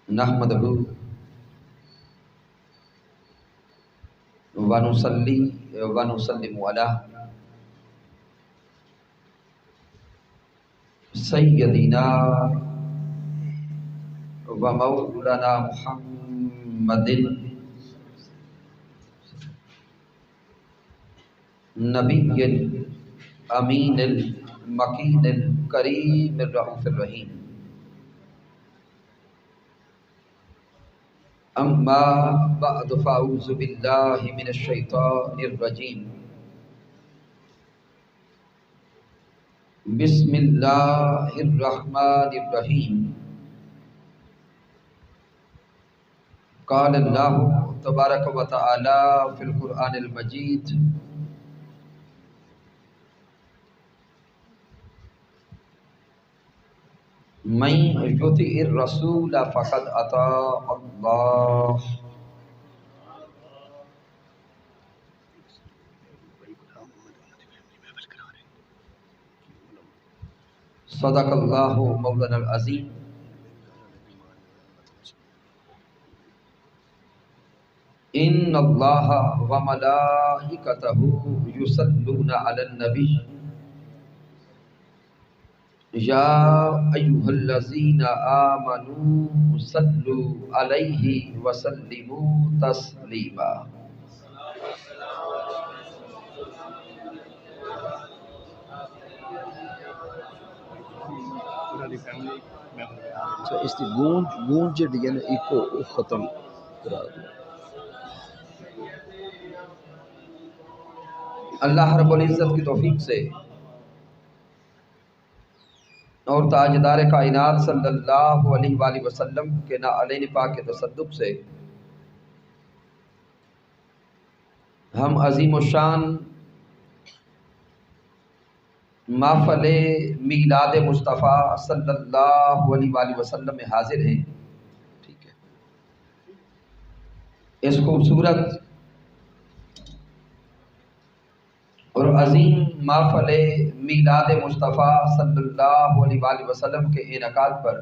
نحمدہ ونصلی ونسلم علی سیدنا و مولانا محمد نبی الامین المکین الکریم الرؤوف الرحیم. اما بعد فاعوذ باللہ من الشیطان الرجیم. بسم اللہ الرحمن الرحیم. قال اللہ تبارک و تعالی فی القرآن المجید من یطع الرسول فقد اطاع اللہ. صدق اللہ مولانا العظیم. ان اللہ و ملائکتہ یصلون علی النبی یا ایھا الذین آمنوا صلوا علیہ وسلموا تسلیما. اس کی گونج جڑی ہے نا ایکو ختم کرا دو. اللہ رب العزت کی توفیق سے اور تاجدار کائنات صلی اللہ علیہ وآلہ وسلم کے نعلین پاک کے تصدق سے ہم عظیم الشان محفل میلاد مصطفیٰ صلی اللہ علیہ وآلہ وسلم میں حاضر ہیں. ٹھیک ہے. اس خوبصورت اور عظیم محفل میلاد مصطفیٰ صلی اللہ علیہ وآلہ وسلم کے انعقاد پر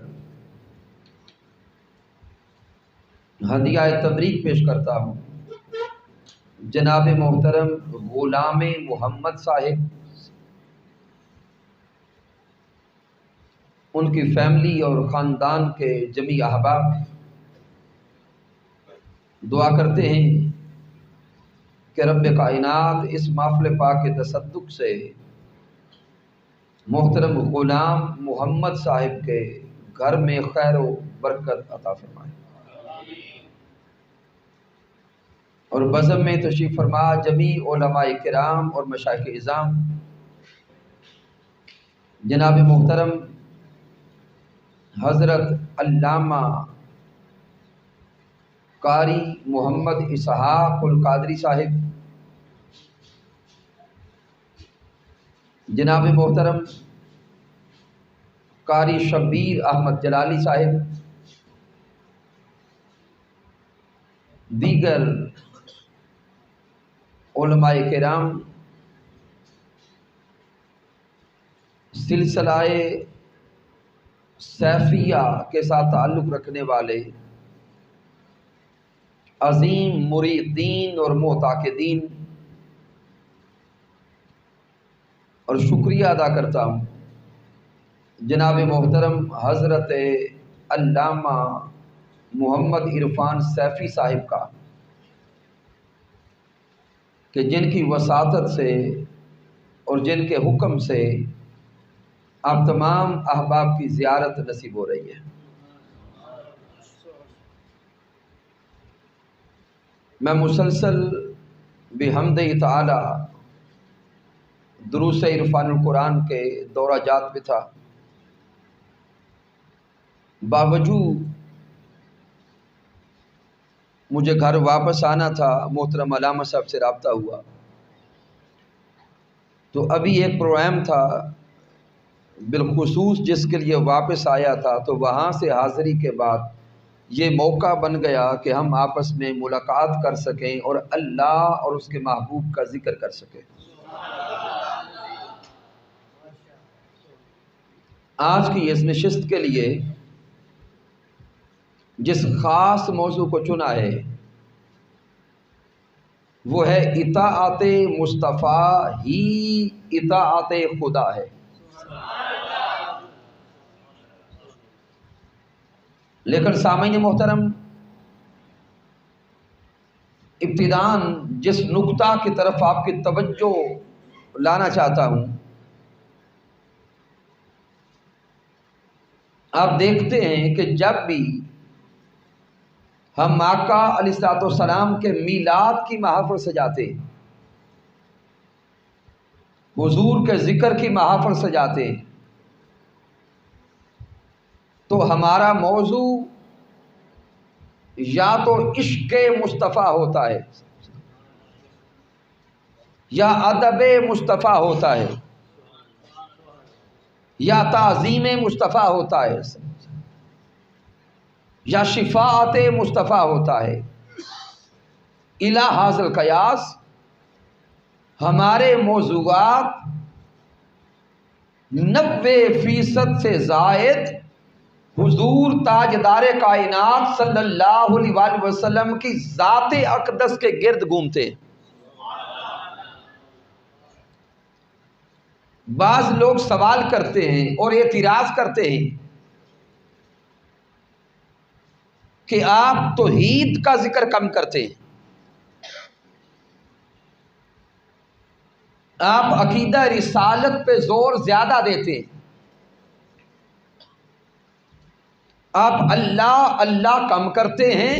ہدیہ تبریک پیش کرتا ہوں جناب محترم غلام محمد صاحب، ان کی فیملی اور خاندان کے جمیع احباب. دعا کرتے ہیں کہ رب کائنات اس محفل پاک کے تصدق سے محترم غلام محمد صاحب کے گھر میں خیر و برکت عطا فرمائے اور بزم میں تشریف فرما جمیع علماء کرام اور مشائخ اعظام جناب محترم حضرت علامہ قاری محمد اسحاق القادری صاحب، جناب محترم قاری شبیر احمد جلالی صاحب، دیگر علماء کرام، سلسلہ سیفیہ کے ساتھ تعلق رکھنے والے عظیم مریدین اور معتقدین، اور شکریہ ادا کرتا ہوں جناب محترم حضرت علامہ محمد عرفان سیفی صاحب کا کہ جن کی وساطت سے اور جن کے حکم سے آپ تمام احباب کی زیارت نصیب ہو رہی ہے. میں مسلسل بحمدہ تعالی دروس عرفان القرآن کے دورہ جات پہ تھا. باوجود مجھے گھر واپس آنا تھا، محترم علامہ صاحب سے رابطہ ہوا تو ابھی ایک پروگرام تھا بالخصوص جس کے لیے واپس آیا تھا، تو وہاں سے حاضری کے بعد یہ موقع بن گیا کہ ہم آپس میں ملاقات کر سکیں اور اللہ اور اس کے محبوب کا ذکر کر سکیں. آج کی اس نشست کے لیے جس خاص موضوع کو چنا ہے وہ ہے اطاعت مصطفیٰ ہی اطاعت خدا ہے۔ لیکن سامعین محترم، ابتداً جس نقطہ کی طرف آپ کی توجہ لانا چاہتا ہوں، آپ دیکھتے ہیں کہ جب بھی ہم آقا علیہ الصلوۃ والسلام کے میلاد کی محافل سجاتے، حضور کے ذکر کی محافل سجاتے، تو ہمارا موضوع یا تو عشق مصطفیٰ ہوتا ہے یا ادب مصطفیٰ ہوتا ہے یا تعظیم مصطفیٰ ہوتا ہے یا شفاعت مصطفیٰ ہوتا ہے۔ الی ھذا القیاس ہمارے موضوعات 90% سے زائد حضور تاجدار کائنات صلی اللہ علیہ وآلہ وسلم کی ذات اقدس کے گرد گھومتے ہیں۔ بعض لوگ سوال کرتے ہیں اور اعتراض کرتے ہیں کہ آپ توحید کا ذکر کم کرتے ہیں، آپ عقیدہ رسالت پہ زور زیادہ دیتے ہیں، آپ اللہ اللہ کم کرتے ہیں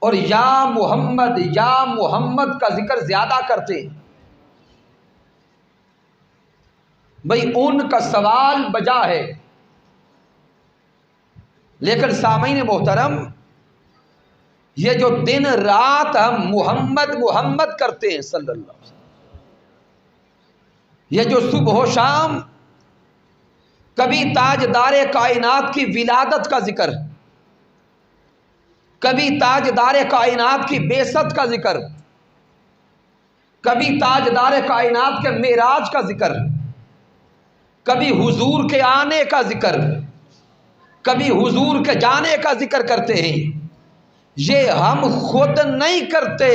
اور یا محمد کا ذکر زیادہ کرتے ہیں۔ بھئی ان کا سوال بجا ہے، لیکن سامعین محترم، یہ جو دن رات ہم محمد کرتے ہیں صلی اللہ علیہ وسلم، یہ جو صبح و شام کبھی تاجدار کائنات کی ولادت کا ذکر، کبھی تاجدار کائنات کی بعثت کا ذکر، کبھی تاجدار کائنات کے معراج کا ذکر، کبھی حضور کے آنے کا ذکر، کبھی حضور کے جانے کا ذکر کرتے ہیں، یہ ہم خود نہیں کرتے،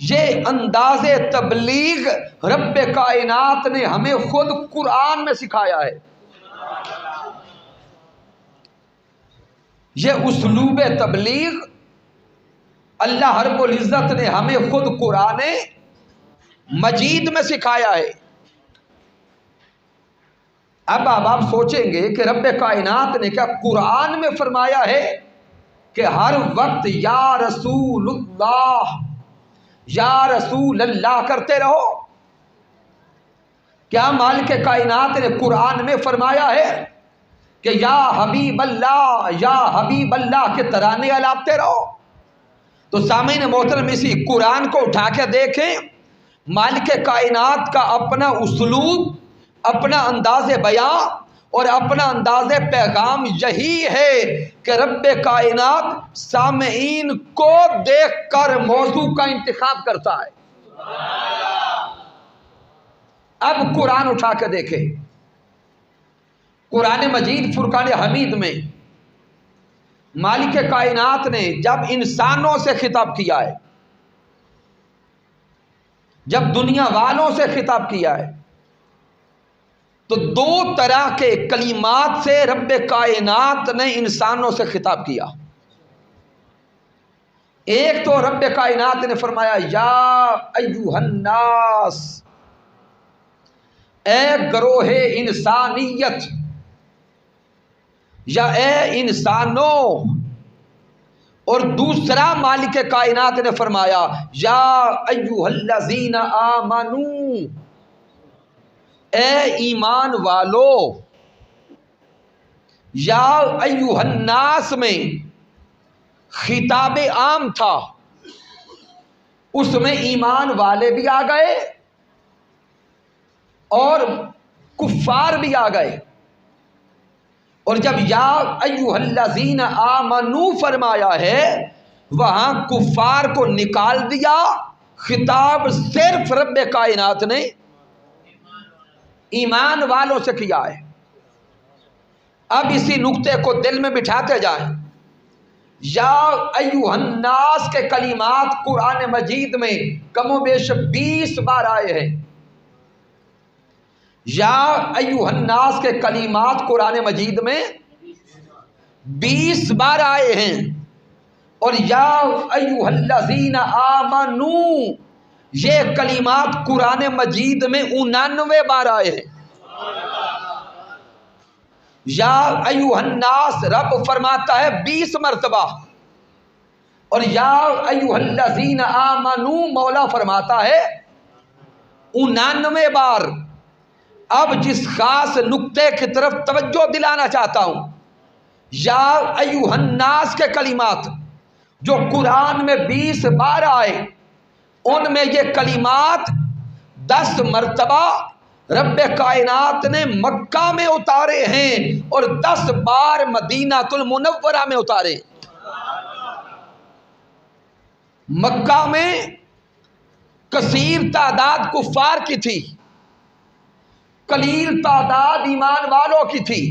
یہ انداز تبلیغ رب کائنات نے ہمیں خود قرآن میں سکھایا ہے۔ یہ اسلوب تبلیغ اللہ رب العزت نے ہمیں خود قرآن مجید میں سکھایا ہے۔ اب آپ سوچیں گے کہ رب کائنات نے کیا قرآن میں فرمایا ہے کہ ہر وقت یا رسول اللہ یا رسول اللہ کرتے رہو؟ کیا مالک کائنات نے قرآن میں فرمایا ہے کہ یا حبیب اللہ کے ترانے الاپتے رہو؟ تو سامعین محترم، اسی قرآن کو اٹھا کے دیکھیں، مالک کائنات کا اپنا اسلوب، اپنا انداز بیان اور اپنا انداز پیغام یہی ہے کہ رب کائنات سامعین کو دیکھ کر موضوع کا انتخاب کرتا ہے۔ اب قرآن اٹھا کے دیکھیں، قرآن مجید فرقان حمید میں مالک کائنات نے جب انسانوں سے خطاب کیا ہے، جب دنیا والوں سے خطاب کیا ہے، تو دو طرح کے کلمات سے رب کائنات نے انسانوں سے خطاب کیا۔ ایک تو رب کائنات نے فرمایا یا ایھا الناس، اے گروہ انسانیت، یا اے انسانوں، اور دوسرا مالک کائنات نے فرمایا یا ایھا الذین آمنو، اے ایمان والو۔ یا ایھا الناس میں خطاب عام تھا، اس میں ایمان والے بھی آ گئے اور کفار بھی آ گئے، اور جب یا ایھا الذین آمنو فرمایا ہے وہاں کفار کو نکال دیا، خطاب صرف رب کائنات نے ایمان والوں سے کیا ہے۔ اب اسی نقطے کو دل میں بٹھاتے جائیں. یا ایھا الناس کے کلمات قرآن مجید میں کم و بیش 20 بار آئے ہیں. یا ایھا الناس کے کلمات قرآن مجید میں 20 بار آئے ہیں. اور یا ایھا الذین آمنوا یہ کلمات قرآن مجید میں 99 بار آئے ہیں. یا ایھا الناس رب فرماتا ہے 20 مرتبہ. اور یا ایھا الذین آمنوا مولا فرماتا ہے 99 بار. اب جس خاص نقطے کی طرف توجہ دلانا چاہتا ہوں، یا ایھا الناس کے کلمات جو قرآن میں 20 بار آئے، ان میں یہ کلمات 10 مرتبہ رب کائنات نے مکہ میں اتارے ہیں اور 10 بار مدینہ المنورہ میں اتارے. مکہ میں کثیر تعداد کفار کی تھی، قلیل تعداد ایمان والوں کی تھی.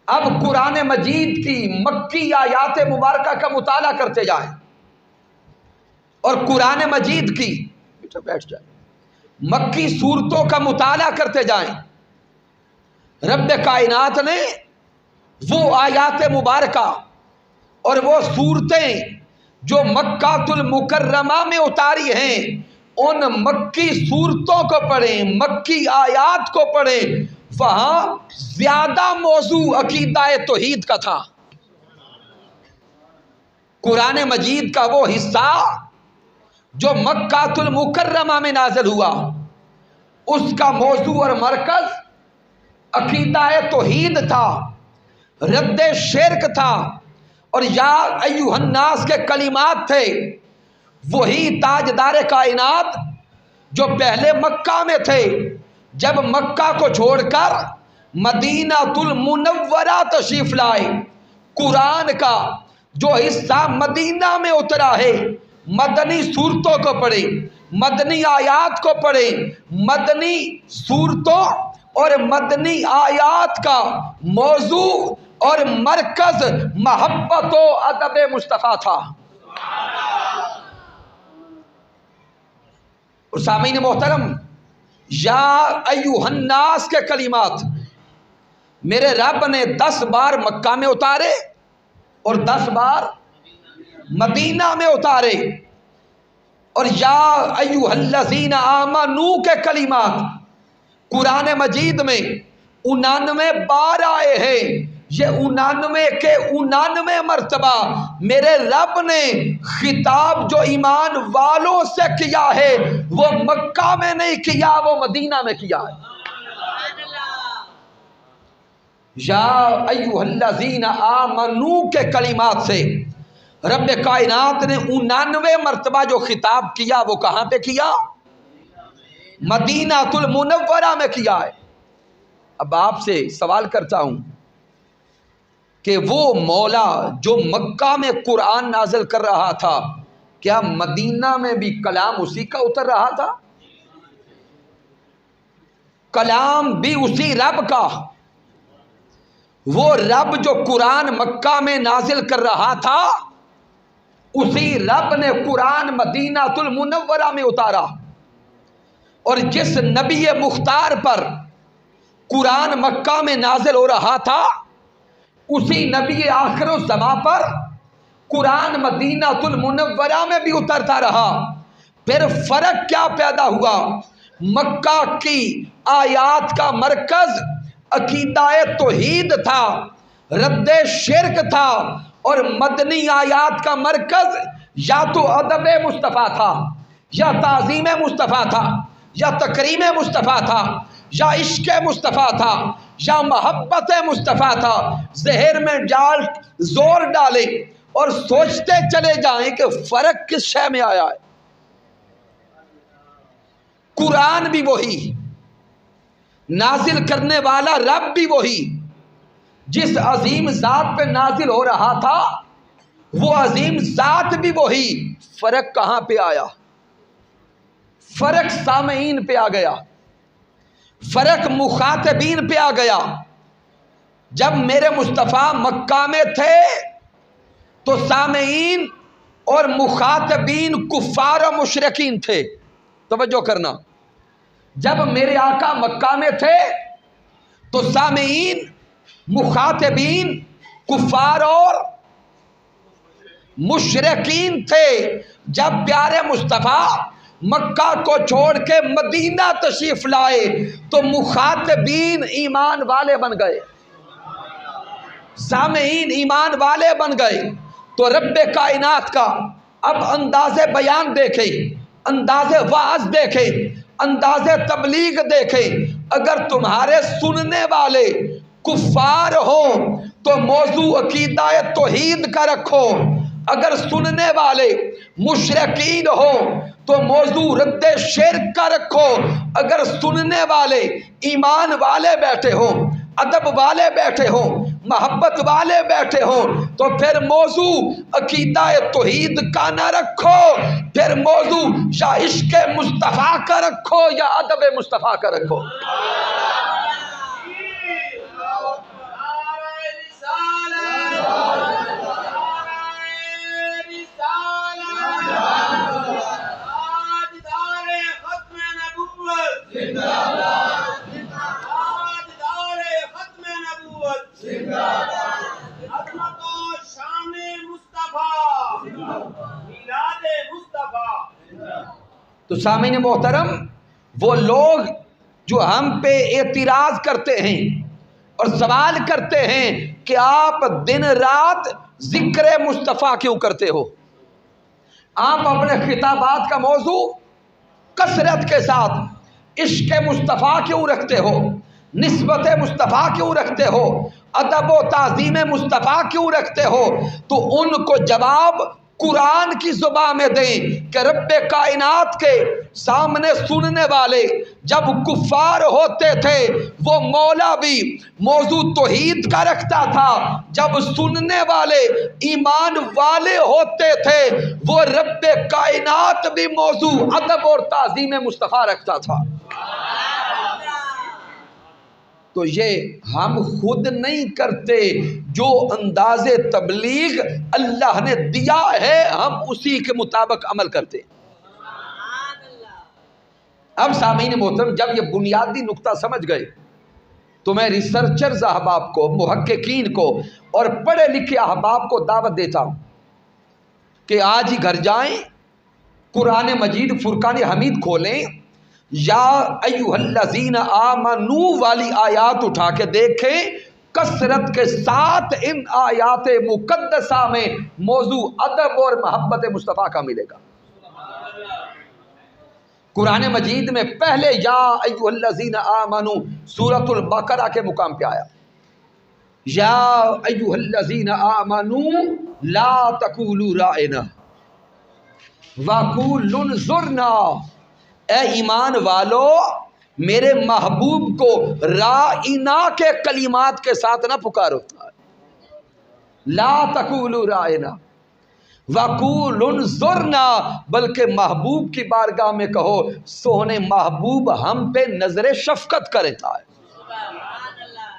اب قرآن مجید کی مکی آیات مبارکہ کا مطالعہ کرتے جائیں اور قرآن مجید کی بیٹھ جائیں مکی صورتوں کا مطالعہ کرتے جائیں. رب کائنات نے وہ آیات مبارکہ اور وہ صورتیں جو مکہ المکرمہ میں اتاری ہیں، ان مکی صورتوں کو پڑھیں، مکی آیات کو پڑھیں. وہاں زیادہ موضوع عقیدہ توحید کا تھا. قرآن مجید کا وہ حصہ جو مکہ المکرمہ میں نازل ہوا، اس کا موضوع اور مرکز عقیدہ توحید تھا، رد شرک تھا. اور یا ایھا الناس کے کلمات تھے. وہی تاجدار کائنات جو پہلے مکہ میں تھے، جب مکہ کو چھوڑ کر مدینہ المنورہ تشریف لائے، قرآن کا جو حصہ مدینہ میں اترا ہے، مدنی صورتوں کو پڑھے، مدنی آیات کو پڑھے. مدنی صورتوں اور مدنی آیات کا موضوع اور مرکز محبت و ادب مصطفیٰ تھا. اور سامعین محترم، یا ایھا الناس کے کلمات میرے رب نے 10 بار مکہ میں اتارے اور 10 بار مدینہ میں اتارے. اور یا ایھا الذین آمنوا کے کلمات قرآن مجید میں 99 بار آئے ہیں. یہ 99 کے 99 مرتبہ میرے رب نے خطاب جو ایمان والوں سے کیا ہے، وہ مکہ میں نہیں کیا، وہ مدینہ میں کیا ہے. یا ایھا الذین آمنوا کے کلمات سے رب کائنات نے 99 مرتبہ جو خطاب کیا، وہ کہاں پہ کیا؟ مدینہ المنورہ میں کیا ہے. اب آپ سے سوال کرتا ہوں کہ وہ مولا جو مکہ میں قرآن نازل کر رہا تھا، کیا مدینہ میں بھی کلام اسی کا اتر رہا تھا؟ کلام بھی اسی رب کا. وہ رب جو قرآن مکہ میں نازل کر رہا تھا، اسی رب نے قرآن مدینہ المنورہ میں اتارا. اور جس نبی مختار پر قرآن مکہ میں نازل ہو رہا تھا، اسی نبی آخر الزمان پر قرآن مدینہ المنورہ میں بھی اترتا رہا. پھر فرق کیا پیدا ہوا؟ مکہ کی آیات کا مرکز عقیدہ توحید تھا، رد شرک تھا، اور مدنی آیات کا مرکز یا تو ادب مصطفیٰ تھا، یا تعظیم مصطفیٰ تھا، یا تکریم مصطفیٰ تھا، یا عشق مصطفیٰ تھا، یا محبت مصطفیٰ تھا. ذہن میں زور ڈالیں اور سوچتے چلے جائیں کہ فرق کس شے میں آیا ہے. قرآن بھی وہی، نازل کرنے والا رب بھی وہی. جس عظیم ذات پہ نازل ہو رہا تھا، وہ عظیم ذات بھی وہی. فرق کہاں پہ آیا؟ فرق سامعین پہ آ گیا، فرق مخاطبین پہ آ گیا. جب میرے مصطفیٰ مکہ میں تھے تو سامعین اور مخاطبین کفار و مشرکین تھے. توجہ کرنا، جب میرے آقا مکہ میں تھے تو سامعین مخاطبین کفار اور مشرکین تھے. جب پیارے مصطفیٰ مکہ کو چھوڑ کے مدینہ تشریف لائے تو مخاطبین ایمان والے بن گئے، سامعین ایمان والے بن گئے. تو رب کائنات کا اب انداز بیان دیکھیں، انداز وعظ دیکھیں، انداز تبلیغ دیکھیں. اگر تمہارے سننے والے کفار ہو تو موضوع عقیدہ توحید کا رکھو، اگر سننے والے مشرکین ہو تو موضوع رد شرک کا رکھو، اگر سننے والے ایمان والے بیٹھے ہو، ادب والے بیٹھے ہو، محبت والے بیٹھے ہو، تو پھر موضوع عقیدہ توحید کا نہ رکھو، پھر موضوع یا عشق مصطفیٰ کا رکھو یا ادب مصطفیٰ کا رکھو. تو سامعین محترم، وہ لوگ جو ہم پہ اعتراض کرتے ہیں اور سوال کرتے ہیں کہ آپ دن رات ذکر مصطفیٰ کیوں کرتے ہو، آپ اپنے خطابات کا موضوع کثرت کے ساتھ عشق مصطفیٰ کیوں رکھتے ہو، نسبت مصطفیٰ کیوں رکھتے ہو، ادب و تعظیم مصطفیٰ کیوں رکھتے ہو، تو ان کو جواب قرآن کی زبان میں دیں کہ رب کائنات کے سامنے سننے والے جب کفار ہوتے تھے وہ مولا بھی موضوع توحید کا رکھتا تھا، جب سننے والے ایمان والے ہوتے تھے وہ رب کائنات بھی موضوع ادب اور تعظیم مصطفیٰ رکھتا تھا. تو یہ ہم خود نہیں کرتے، جو انداز تبلیغ اللہ نے دیا ہے ہم اسی کے مطابق عمل کرتے. اب سامعین محترم، جب یہ بنیادی نقطہ سمجھ گئے تو میں ریسرچرز احباب کو، محققین کو اور پڑھے لکھے احباب کو دعوت دیتا ہوں کہ آج ہی گھر جائیں، قرآن مجید فرقان حمید کھولیں، یا ایھا الذین آمنو والی آیات اٹھا کے دیکھیں، کثرت کے ساتھ ان آیات مقدسہ میں موضوع ادب اور محبت مصطفیٰ کا ملے گا. قرآن مجید میں پہلے یا ایھا الذین آمنو سورۃ البقرہ کے مقام پہ آیا، یا ایھا الذین آمنو لا تقولوا رائنا وقولوا انظرنا. اے ایمان والو، میرے محبوب کو رائنا کے کلمات کے ساتھ نہ پکارو. لا تقولوا رائنا وقولوا انظرنا، بلکہ محبوب کی بارگاہ میں کہو سونے محبوب ہم پہ نظر شفقت کرتا ہے.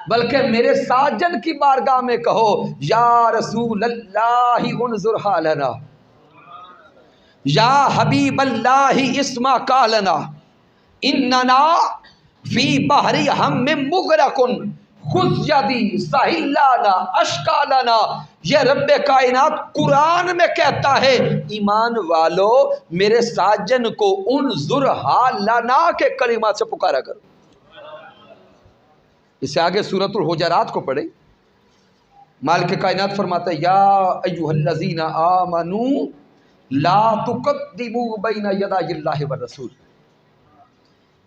بلکہ میرے ساجن کی بارگاہ میں کہو یا رسول اللہ انظر حالنا، یا حبیب اللہ اسمع قالنا، اننا فی بحری ہم مغرقن خذ یدی سہلانا اشکالنا. یہ رب کائنات قرآن میں کہتا ہے ایمان والو میرے ساجن کو انظر حالنا کے کلمات سے پکارا کرو. اس سے آگے سورۃ الحجرات کو پڑھیں، مالک کائنات فرماتا ہے یا ایھا الذین آمنو لا تقدموا بین یدی اللہ والرسول.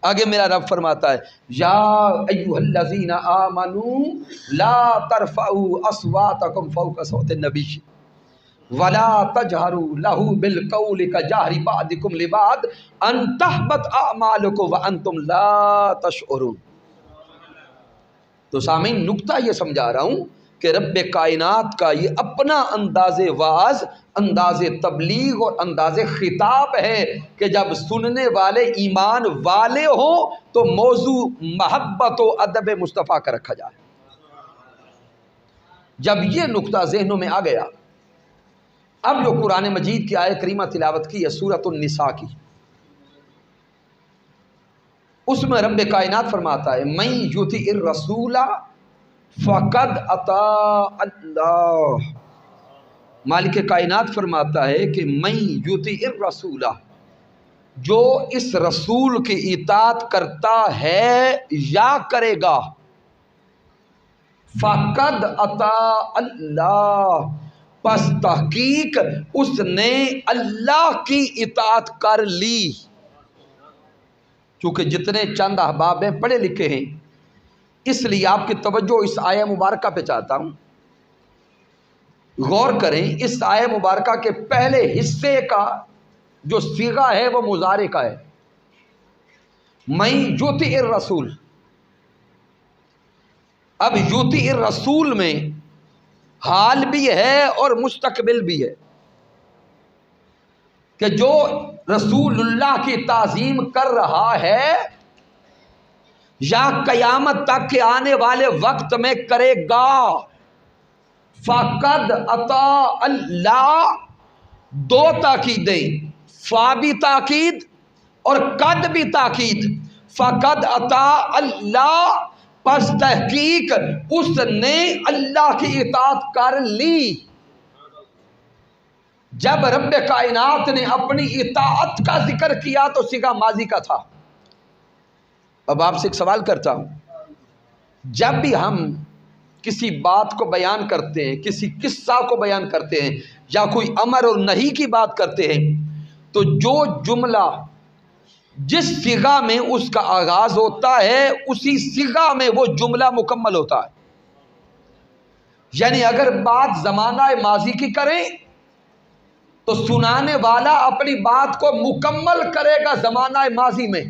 آگے میرا رب فرماتا ہے یا ایھا الذین آمنوا لا ترفعوا اصواتکم فوق صوت النبی ولا تجہروا لہ بالقول کجہر بعضکم لبعض ان تحبط اعمالکم وانتم لا تشعرون. تو سامعین نکتہ یہ سمجھا رہا ہوں کہ رب کائنات کا یہ اپنا انداز وعظ، انداز تبلیغ اور انداز خطاب ہے کہ جب سننے والے ایمان والے ہوں تو موضوع محبت و ادب مصطفیٰ کا رکھا جائے. جب یہ نقطہ ذہنوں میں آ گیا، اب جو قرآن مجید کی آیت کریمہ تلاوت کی ہے سورۃ النساء کی، اس میں رب کائنات فرماتا ہے من یطع الرسول فقد اطاع اللہ۔ مالک کائنات فرماتا ہے کہ من یطع الرسول، جو اس رسول کی اطاعت کرتا ہے یا کرے گا، فقد اطاع اللہ، پس تحقیق اس نے اللہ کی اطاعت کر لی۔ چونکہ جتنے چند احباب ہیں پڑھے لکھے ہیں، اس لیے آپ کی توجہ اس آیہ مبارکہ پہ چاہتا ہوں، غور کریں۔ اس آیہ مبارکہ کے پہلے حصے کا جو صیغہ ہے وہ مضارع کا ہے، من یطع الرسول۔ اب یطع الرسول میں حال بھی ہے اور مستقبل بھی ہے، کہ جو رسول اللہ کی تعظیم کر رہا ہے یا قیامت تک کے آنے والے وقت میں کرے گا، فقد اطاع اللہ۔ دو تاکیدیں، فا بھی تاکید اور قد بھی تاکید۔ فقد اطاع اللہ، پس تحقیق اس نے اللہ کی اطاعت کر لی۔ جب رب کائنات نے اپنی اطاعت کا ذکر کیا تو صیغہ ماضی کا تھا۔ اب آپ سے ایک سوال کرتا ہوں، جب بھی ہم کسی بات کو بیان کرتے ہیں، کسی قصہ کو بیان کرتے ہیں یا کوئی امر اور نہی کی بات کرتے ہیں، تو جو جملہ جس صیغہ میں اس کا آغاز ہوتا ہے اسی صیغہ میں وہ جملہ مکمل ہوتا ہے۔ یعنی اگر بات زمانہ ماضی کی کریں تو سنانے والا اپنی بات کو مکمل کرے گا زمانہ ماضی میں،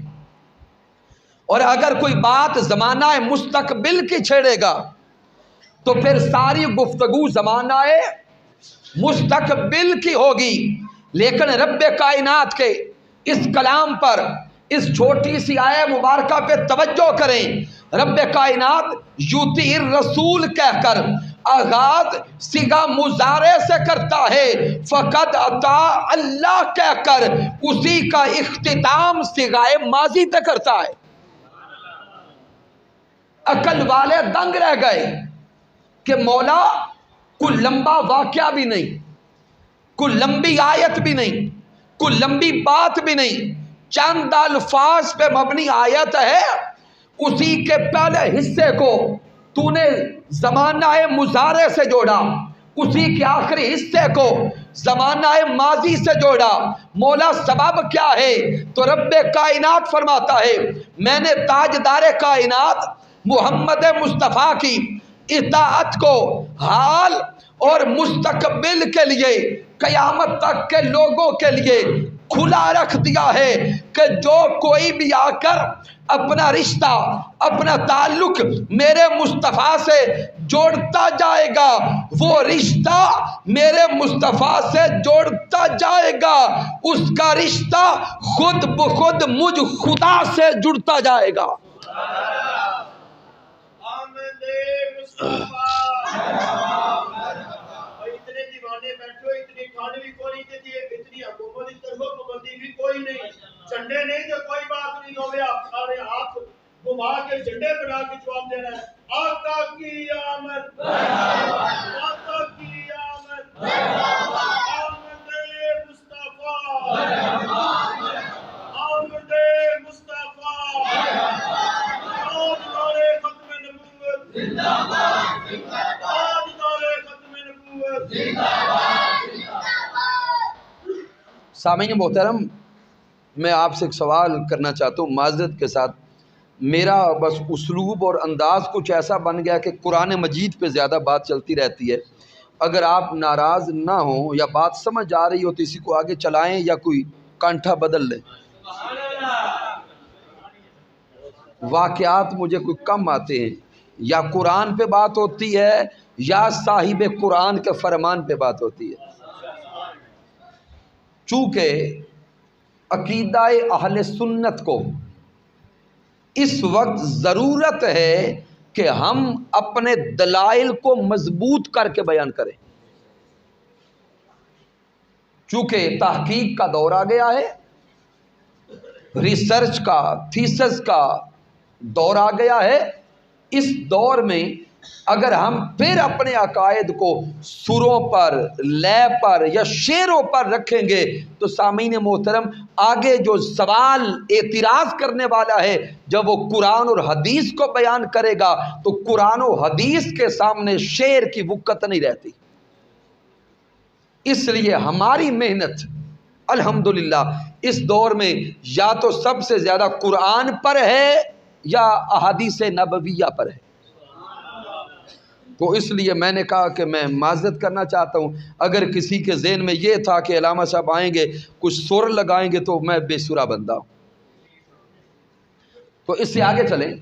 اور اگر کوئی بات زمانہ مستقبل کی چھیڑے گا تو پھر ساری گفتگو زمانہ مستقبل کی ہوگی۔ لیکن رب کائنات کے اس کلام پر، اس چھوٹی سی آیہ مبارکہ پہ توجہ کریں۔ رب کائنات یطع الرسول کہہ کر آغاز صیغہ مضارع سے کرتا ہے، فقد اطاع اللہ کہہ کر اسی کا اختتام صیغہ ماضی پہ کرتا ہے۔ عقل والے دنگ رہ گئے کہ مولا کوئی لمبا واقعہ بھی نہیں، کوئی لمبی آیت بھی نہیں، کوئی لمبی بات بھی نہیں، چند الفاظ پہ مبنی آیت ہے، اسی کے پہلے حصے کو تو نے زمانہ مضارع سے جوڑا، اسی کے آخری حصے کو زمانہ ماضی سے جوڑا۔ مولا سبب کیا ہے؟ تو رب کائنات فرماتا ہے میں نے تاجدار کائنات محمد مصطفیٰ کی اطاعت کو حال اور مستقبل کے لیے، قیامت تک کے لوگوں کے لیے کھلا رکھ دیا ہے کہ جو کوئی بھی آ کر اپنا رشتہ، اپنا تعلق میرے مصطفیٰ سے جوڑتا جائے گا، وہ رشتہ میرے مصطفیٰ سے جوڑتا جائے گا، اس کا رشتہ خود بخود مجھ خدا سے جڑتا جائے گا۔ جھنڈے نہیں تو کوئی بات نہیں، لوگ آپ سارے ہاتھ گھما کے جھنڈے بنا کے جواب دے رہے ہیں۔ آقا کی آمد، آقا کی آمد، آمد مصطفیٰ، آمد مصطفیٰ، تاجدار ختم نبوت، تاجدار ختم نبوت۔ سامعین محترم، میں آپ سے ایک سوال کرنا چاہتا ہوں معذرت کے ساتھ، میرا بس اسلوب اور انداز کچھ ایسا بن گیا کہ قرآن مجید پہ زیادہ بات چلتی رہتی ہے۔ اگر آپ ناراض نہ ہوں یا بات سمجھ آ رہی ہو تو اسی کو آگے چلائیں یا کوئی کانٹھا بدل لیں۔ واقعات مجھے کوئی کم آتے ہیں، یا قرآن پہ بات ہوتی ہے یا صاحب قرآن کے فرمان پہ بات ہوتی ہے۔ چونکہ عقیدہ اہل سنت کو اس وقت ضرورت ہے کہ ہم اپنے دلائل کو مضبوط کر کے بیان کریں. چونکہ تحقیق کا دور آ گیا ہے، ریسرچ کا، تھیسس کا دور آ گیا ہے. اس دور میں اگر ہم پھر اپنے عقائد کو سروں پر، لے پر یا شعروں پر رکھیں گے تو سامعین محترم آگے جو سوال اعتراض کرنے والا ہے جب وہ قرآن اور حدیث کو بیان کرے گا تو قرآن و حدیث کے سامنے شعر کی وقت نہیں رہتی. اس لیے ہماری محنت الحمدللہ اس دور میں یا تو سب سے زیادہ قرآن پر ہے یا احادیث نبویہ پر ہے. تو اس لیے میں نے کہا کہ میں معذرت کرنا چاہتا ہوں اگر کسی کے ذہن میں یہ تھا کہ علامہ صاحب آئیں گے کچھ سر لگائیں گے تو میں بے سرا بندہ ہوں. تو اس سے آگے چلیں.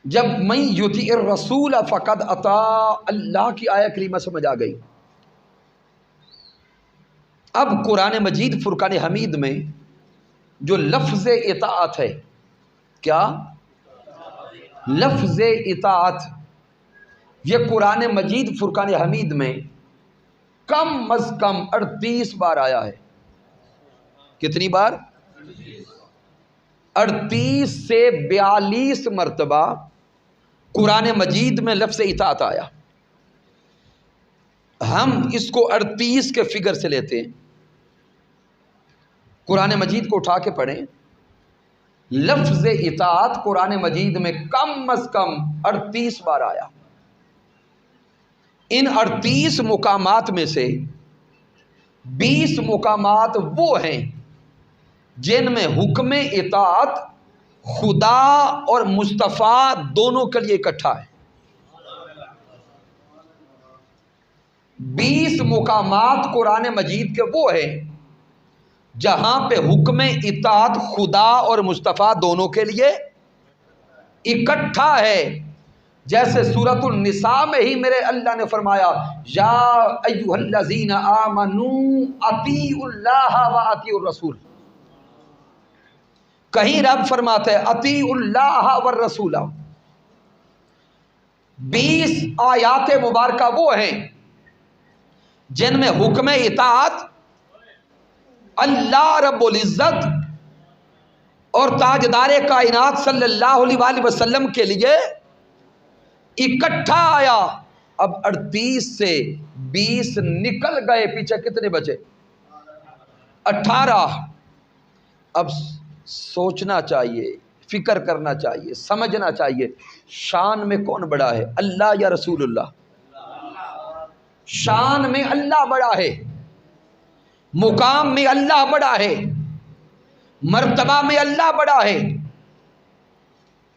جب من یطیع الرسول فقد اطاع اللہ کی آیت کریمہ سمجھ آ گئی. اب قرآن مجید فرقان حمید میں جو لفظ اطاعت ہے، کیا لفظ اطاعت، یہ قرآن مجید فرقان حمید میں کم از کم 38 بار آیا ہے. کتنی بار؟ 38 سے 42 مرتبہ قرآن مجید میں لفظ اطاعت آیا. ہم اس کو 38 کے فگر سے لیتے ہیں. قرآن مجید کو اٹھا کے پڑھیں. لفظ اطاعت قرآن مجید میں کم از کم 38 بار آیا. ان 38 مقامات میں سے 20 مقامات وہ ہیں جن میں حکم اطاعت خدا اور مصطفیٰ دونوں کے لیے اکٹھا ہے. 20 مقامات قرآن مجید کے وہ ہیں جہاں پہ حکم اطاعت خدا اور مصطفیٰ دونوں کے لیے اکٹھا ہے. جیسے سورۃ النساء میں ہی میرے اللہ نے فرمایا یا ایھا الذین آمنوا اطیعوا اللہ و اطیعوا الرسول. کہیں رب فرماتے ہیں اطیعوا اللہ والرسول. 20 آیات مبارکہ وہ ہیں جن میں حکم اطاعت اللہ رب العزت اور تاجدار کائنات صلی اللہ علیہ وآلہ وسلم کے لیے اکٹھا آیا. اب 38 سے 20 نکل گئے، پیچھے کتنے بچے؟ 18. اب سوچنا چاہیے، فکر کرنا چاہیے، سمجھنا چاہیے شان میں کون بڑا ہے، اللہ یا رسول اللہ؟ شان میں اللہ بڑا ہے، مقام میں اللہ بڑا ہے، مرتبہ میں اللہ بڑا ہے.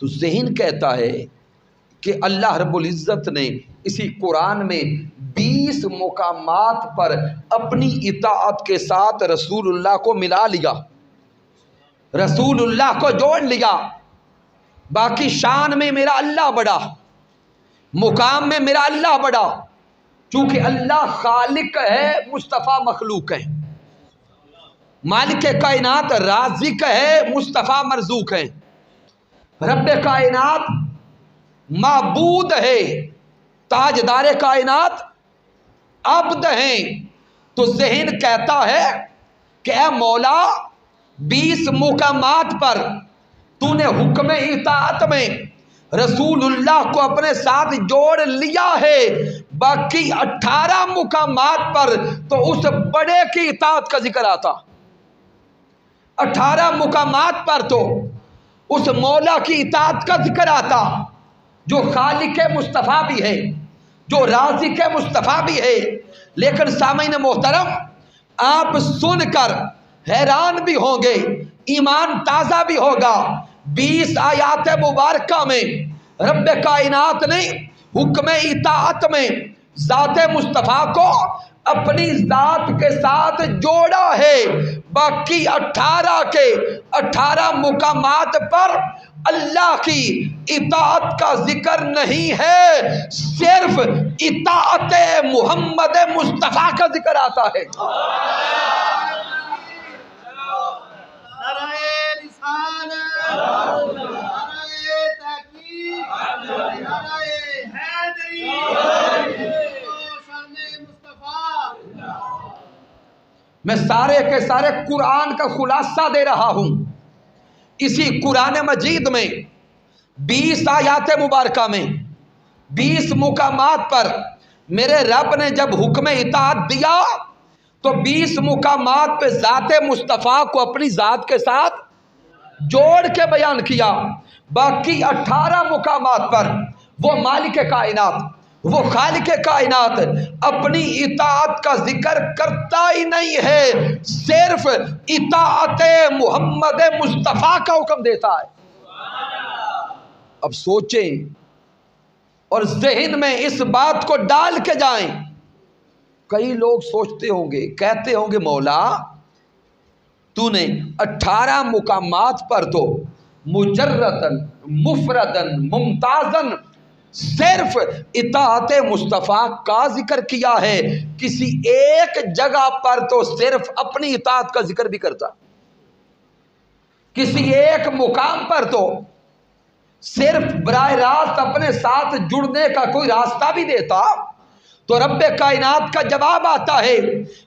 تو ذہن کہتا ہے کہ اللہ رب العزت نے اسی قرآن میں 20 مقامات پر اپنی اطاعت کے ساتھ رسول اللہ کو ملا لیا، رسول اللہ کو جوڑ لیا. باقی شان میں میرا اللہ بڑا، مقام میں میرا اللہ بڑا. چونکہ اللہ خالق ہے، مصطفیٰ مخلوق ہے. مالک کائنات رازق ہے، مصطفیٰ مرزوق ہے. رب کائنات معبود ہے، تاجدار کائنات عبد ہیں. تو ذہن کہتا ہے کہ اے مولا 20 مقامات پر تو نے حکم اطاعت میں رسول اللہ کو اپنے ساتھ جوڑ لیا ہے. باقی 18 مقامات پر تو اس بڑے کی اطاعت کا ذکر آتا. 18 مقامات پر تو اس مولا کی اطاعت کا ذکر آتا جو خالق مصطفیٰ بھی ہے، جو رازق مصطفیٰ بھی ہے. لیکن سامعین محترم آپ سن کر حیران بھی ہوں گے، ایمان تازہ بھی ہوگا. 20 آیات مبارکہ میں رب کائنات نے حکم اطاعت میں ذات مصطفیٰ کو اپنی ذات کے ساتھ جوڑا ہے. باقی 18 کے 18 مقامات پر اللہ کی اطاعت کا ذکر نہیں ہے، صرف اطاعت محمد مصطفیٰ کا ذکر آتا ہے. نعرہ رسالت، نعرہ تحقیق. میں سارے کے سارے قرآن کا خلاصہ دے رہا ہوں۔ اسی قرآن مجید میں 20 آیات مبارکہ میں 20 مقامات پر میرے رب نے جب حکم اطاعت دیا تو 20 مقامات پہ ذات مصطفیٰ کو اپنی ذات کے ساتھ جوڑ کے بیان کیا۔ باقی 18 مقامات پر وہ مالک کائنات، وہ خالق کائنات اپنی اطاعت کا ذکر کرتا ہی نہیں ہے، صرف اطاعت محمد مصطفیٰ کا حکم دیتا ہے۔ اب سوچیں اور ذہن میں اس بات کو ڈال کے جائیں۔ کئی لوگ سوچتے ہوں گے، کہتے ہوں گے مولا تو نے 18 مقامات پر تو مجردن مفردن ممتازن صرف اطاعت مصطفیٰ کا ذکر کیا ہے، کسی ایک جگہ پر تو صرف اپنی اطاعت کا ذکر بھی کرتا، کسی ایک مقام پر تو صرف براہ راست اپنے ساتھ جڑنے کا کوئی راستہ بھی دیتا۔ تو رب کائنات کا جواب آتا ہے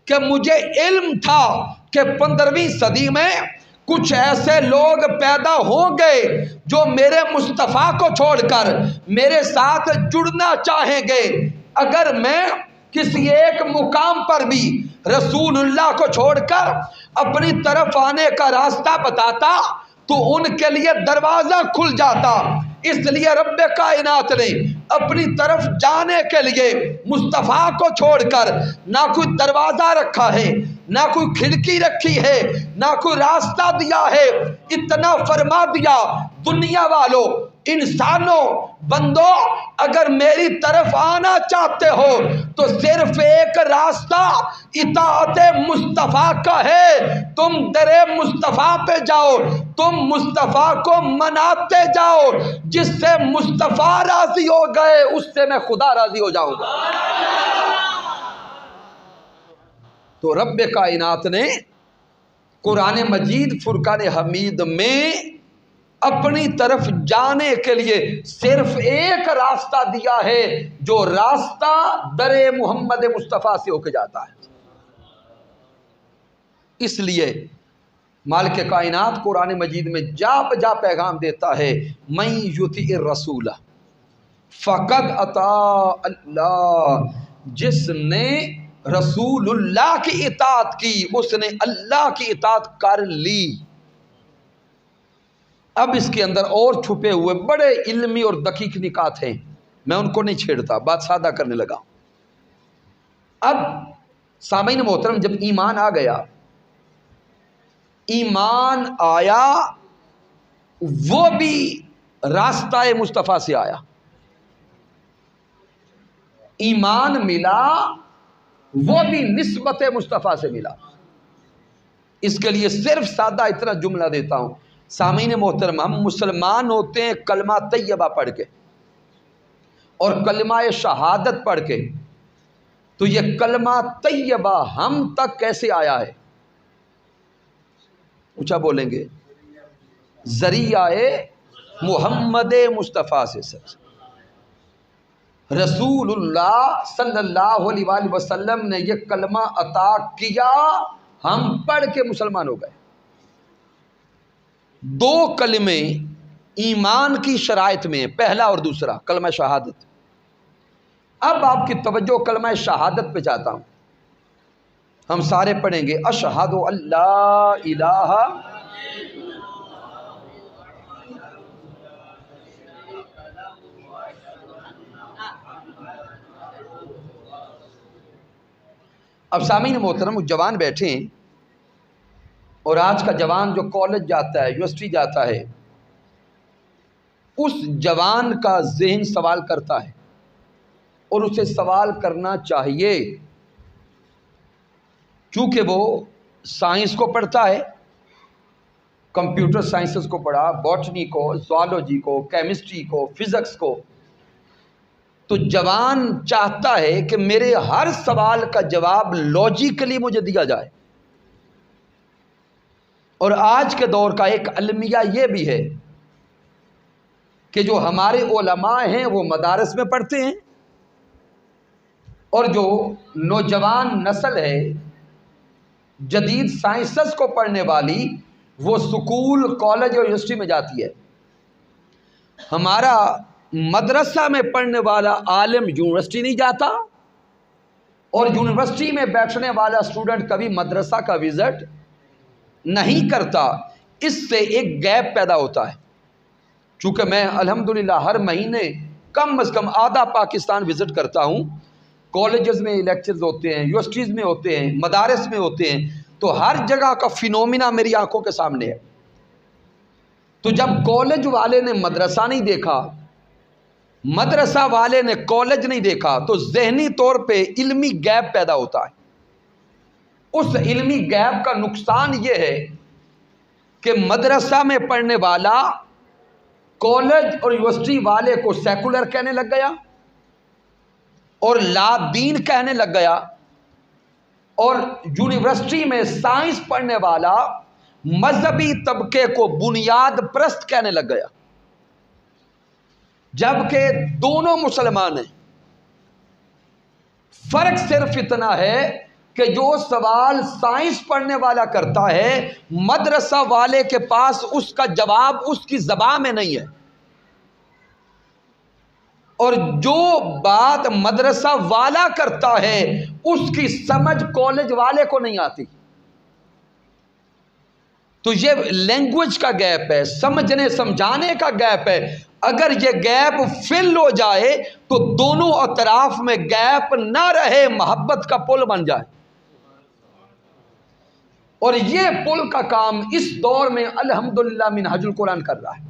کہ مجھے علم تھا کہ 15ویں صدی میں کچھ ایسے لوگ پیدا ہوں گے جو میرے مصطفیٰ کو چھوڑ کر میرے ساتھ جڑنا چاہیں گے۔ اگر میں کسی ایک مقام پر بھی رسول اللہ کو چھوڑ کر اپنی طرف آنے کا راستہ بتاتا تو ان کے لیے دروازہ کھل جاتا۔ اس لیے رب کائنات نے اپنی طرف جانے کے لیے مصطفیٰ کو چھوڑ کر نہ کوئی دروازہ رکھا ہے، نہ کوئی کھڑکی رکھی ہے، نہ کوئی راستہ دیا ہے۔ اتنا فرما دیا دنیا والوں، انسانوں، بندوں، اگر میری طرف آنا چاہتے ہو تو صرف ایک راستہ اطاعت مصطفیٰ کا ہے۔ تم در مصطفیٰ پہ جاؤ، تم مصطفیٰ کو مناتے جاؤ، جس سے مصطفیٰ راضی ہو گئے اس سے میں خدا راضی ہو جاؤں گا۔ تو رب کائنات نے قرآن مجید فرقان حمید میں اپنی طرف جانے کے لیے صرف ایک راستہ دیا ہے، جو راستہ در محمد مصطفیٰ سے ہو کے جاتا ہے۔ اس لیے مالک کائنات قرآن مجید میں جا بجا پیغام دیتا ہے، من یطیع الرسول فقد اطاع اللہ، جس نے رسول اللہ کی اطاعت کی اس نے اللہ کی اطاعت کر لی۔ اب اس کے اندر اور چھپے ہوئے بڑے علمی اور دقیق نکات ہیں، میں ان کو نہیں چھیڑتا، بات سادہ کرنے لگا۔ اب سامعین محترم، جب ایمان آ گیا، ایمان آیا وہ بھی راستہ مصطفیٰ سے آیا، ایمان ملا وہ بھی نسبت مصطفیٰ سے ملا۔ اس کے لیے صرف سادہ اتنا جملہ دیتا ہوں، سامعین محترم، ہم مسلمان ہوتے ہیں کلمہ طیبہ پڑھ کے اور کلمہ شہادت پڑھ کے، تو یہ کلمہ طیبہ ہم تک کیسے آیا ہے؟ اونچا بولیں گے، ذریعہ محمد مصطفیٰ سے سر رسول اللہ صلی اللہ علیہ وآلہ وسلم نے یہ کلمہ عطا کیا، ہم پڑھ کے مسلمان ہو گئے۔ 2 کلمے ایمان کی شرائط میں، پہلا اور دوسرا کلمہ شہادت۔ اب آپ کی توجہ کلمہ شہادت پہ چاہتا ہوں، ہم سارے پڑھیں گے، اشہد اللہ الہ اب سامعین محترم، جوان بیٹھے ہیں اور آج کا جوان جو کالج جاتا ہے، یونیورسٹی جاتا ہے، اس جوان کا ذہن سوال کرتا ہے اور اسے سوال کرنا چاہیے، چونکہ وہ سائنس کو پڑھتا ہے، کمپیوٹر سائنسز کو پڑھا، باٹنی کو، زوالوجی کو، کیمسٹری کو، فزکس کو، تو جوان چاہتا ہے کہ میرے ہر سوال کا جواب لاجیکلی مجھے دیا جائے۔ اور آج کے دور کا ایک المیہ یہ بھی ہے کہ جو ہمارے علماء ہیں وہ مدارس میں پڑھتے ہیں، اور جو نوجوان نسل ہے جدید سائنسز کو پڑھنے والی وہ سکول کالج اور یونیورسٹی میں جاتی ہے. ہمارا مدرسہ میں پڑھنے والا عالم یونیورسٹی نہیں جاتا اور یونیورسٹی میں بیٹھنے والا اسٹوڈنٹ کبھی مدرسہ کا وزٹ نہیں کرتا. اس سے ایک گیپ پیدا ہوتا ہے. چونکہ میں الحمدللہ ہر مہینے کم از کم آدھا پاکستان وزٹ کرتا ہوں. کالجز میں لیکچرز ہوتے ہیں، یونیورسٹیز میں ہوتے ہیں، مدارس میں ہوتے ہیں، تو ہر جگہ کا فینومینا میری آنکھوں کے سامنے ہے. تو جب کالج والے نے مدرسہ نہیں دیکھا، مدرسہ والے نے کالج نہیں دیکھا، تو ذہنی طور پہ علمی گیپ پیدا ہوتا ہے. اس علمی گیپ کا نقصان یہ ہے کہ مدرسہ میں پڑھنے والا کالج اور یونیورسٹی والے کو سیکولر کہنے لگ گیا اور لا دین کہنے لگ گیا، اور یونیورسٹی میں سائنس پڑھنے والا مذہبی طبقے کو بنیاد پرست کہنے لگ گیا، جبکہ دونوں مسلمان ہیں. فرق صرف اتنا ہے کہ جو سوال سائنس پڑھنے والا کرتا ہے مدرسہ والے کے پاس اس کا جواب اس کی زبان میں نہیں ہے، اور جو بات مدرسہ والا کرتا ہے اس کی سمجھ کالج والے کو نہیں آتی. تو یہ لینگویج کا گیپ ہے، سمجھنے سمجھانے کا گیپ ہے. اگر یہ گیپ فل ہو جائے تو دونوں اطراف میں گیپ نہ رہے، محبت کا پل بن جائے. اور یہ پل کا کام اس دور میں الحمدللہ منہاج القرآن کر رہا ہے.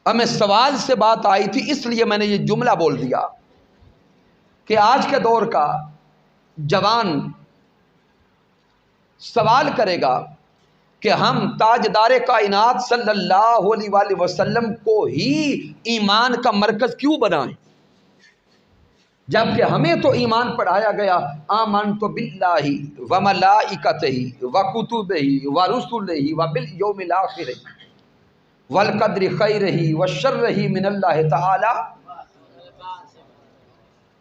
ہمیں سوال سے بات آئی تھی اس لیے میں نے یہ جملہ بول دیا کہ آج کے دور کا جوان سوال کرے گا کہ ہم تاجدار کائنات صلی اللہ علیہ وآلہ وسلم کو ہی ایمان کا مرکز کیوں بنائیں، جبکہ ہمیں تو ایمان پڑھایا گیا آمنت باللہ وملائکتہ وکتبہ ورسلہ وبالیوم الآخر والقدر خیرہ وشرہ من اللہ تعالی.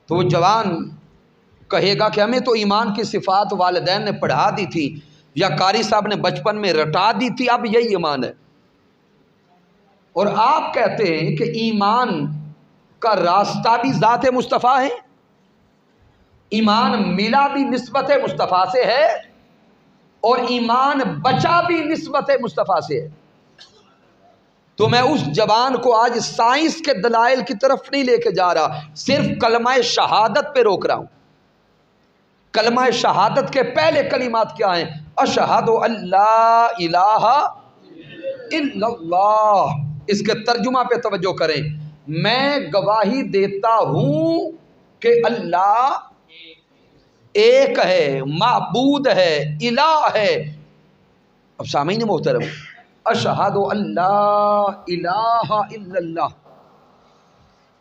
تو وہ جوان کہے گا کہ ہمیں تو ایمان کی صفات والدین نے پڑھا دی تھی یا قاری صاحب نے بچپن میں رٹا دی تھی، اب یہی ایمان ہے. اور آپ کہتے ہیں کہ ایمان کا راستہ بھی ذات مصطفیٰ ہے، ایمان ملا بھی نسبت مصطفیٰ سے ہے اور ایمان بچا بھی نسبت مصطفیٰ سے ہے. تو میں اس جوان کو آج سائنس کے دلائل کی طرف نہیں لے کے جا رہا، صرف کلمہ شہادت پہ روک رہا ہوں. کلمہ شہادت کے پہلے کلمات کیا ہیں؟ اشہد ان لا الہ الا اللہ. اس کے ترجمہ پہ توجہ کریں. میں گواہی دیتا ہوں کہ اللہ ایک ہے، معبود ہے، الہ ہے. اب سامعین محترم، اشہد ان لا الہ الا اللہ،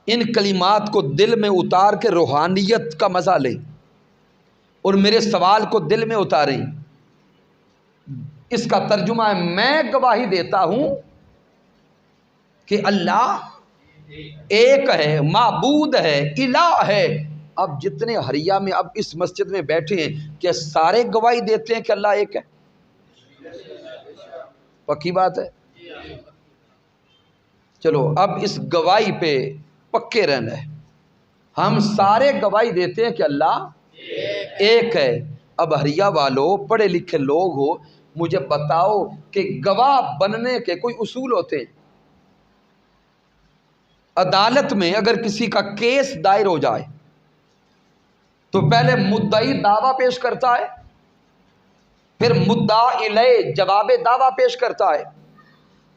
ان کلمات کو دل میں اتار کے روحانیت کا مزہ لیں اور میرے سوال کو دل میں اتاریں. اس کا ترجمہ ہے میں گواہی دیتا ہوں کہ اللہ ایک ہے، معبود ہے، الہ ہے. اب جتنے حریہ میں اب اس مسجد میں بیٹھے ہیں کیا سارے گواہی دیتے ہیں کہ اللہ ایک ہے؟ پکی بات ہے. چلو اب اس گواہی پہ پکے رہنا ہے. ہم سارے گواہی دیتے ہیں کہ اللہ ایک ہے. اب حریہ والوں، پڑھے لکھے لوگ ہو، مجھے بتاؤ کہ گواہ بننے کے کوئی اصول ہوتے ہیں؟ عدالت میں اگر کسی کا کیس دائر ہو جائے تو پہلے مدعی دعویٰ پیش کرتا ہے، پھر مدعا الیہ جواب دعویٰ پیش کرتا ہے.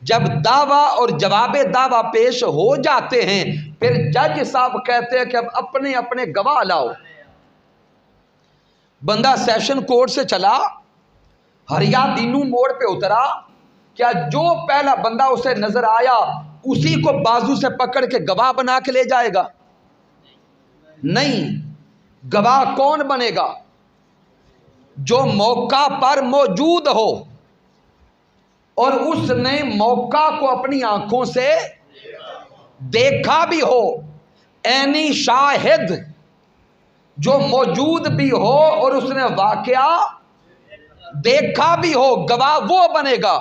جب دعویٰ اور جواب دعویٰ پیش ہو جاتے ہیں پھر جج صاحب کہتے ہیں کہ اب اپنے اپنے گواہ لاؤ. بندہ سیشن کورٹ سے چلا، ہریا دینو موڑ پہ اترا، کیا جو پہلا بندہ اسے نظر آیا اسی کو بازو سے پکڑ کے گواہ بنا کے لے جائے گا؟ نہیں. گواہ کون بنے گا؟ جو موقع پر موجود ہو اور اس نے موقع کو اپنی آنکھوں سے دیکھا بھی ہو. عینی شاہد جو موجود بھی ہو اور اس نے واقعہ دیکھا بھی ہو، گواہ وہ بنے گا۔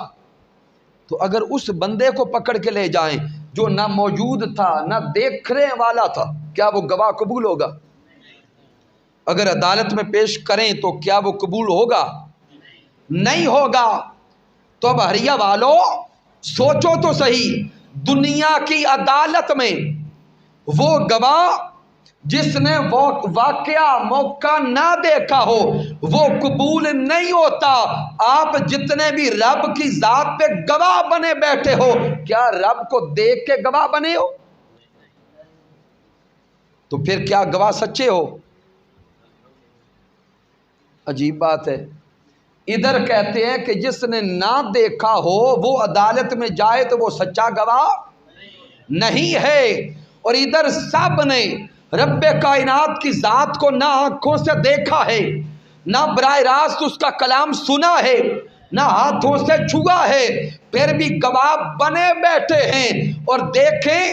تو اگر اس بندے کو پکڑ کے لے جائیں جو نہ موجود تھا نہ دیکھنے والا تھا، کیا وہ گواہ قبول ہوگا؟ اگر عدالت میں پیش کریں تو کیا وہ قبول ہوگا؟ نہیں ہوگا۔ تو اب حریہ والو سوچو تو صحیح، دنیا کی عدالت میں وہ گواہ جس نے واقعہ موقع نہ دیکھا ہو وہ قبول نہیں ہوتا۔ آپ جتنے بھی رب کی ذات پہ گواہ بنے بیٹھے ہو، کیا رب کو دیکھ کے گواہ بنے ہو؟ تو پھر کیا گواہ سچے ہو؟ عجیب بات ہے۔ ادھر کہتے ہیں کہ جس نے نہ دیکھا ہو وہ عدالت میں جائے تو وہ سچا گواہ نہیں ہے، اور ادھر سب نے رب کائنات کی ذات کو نہ آنکھوں سے دیکھا ہے، نہ براہ راست اس کا کلام سنا ہے، نہ ہاتھوں سے چھوا ہے، پھر بھی گواہ بنے بیٹھے ہیں۔ اور دیکھیں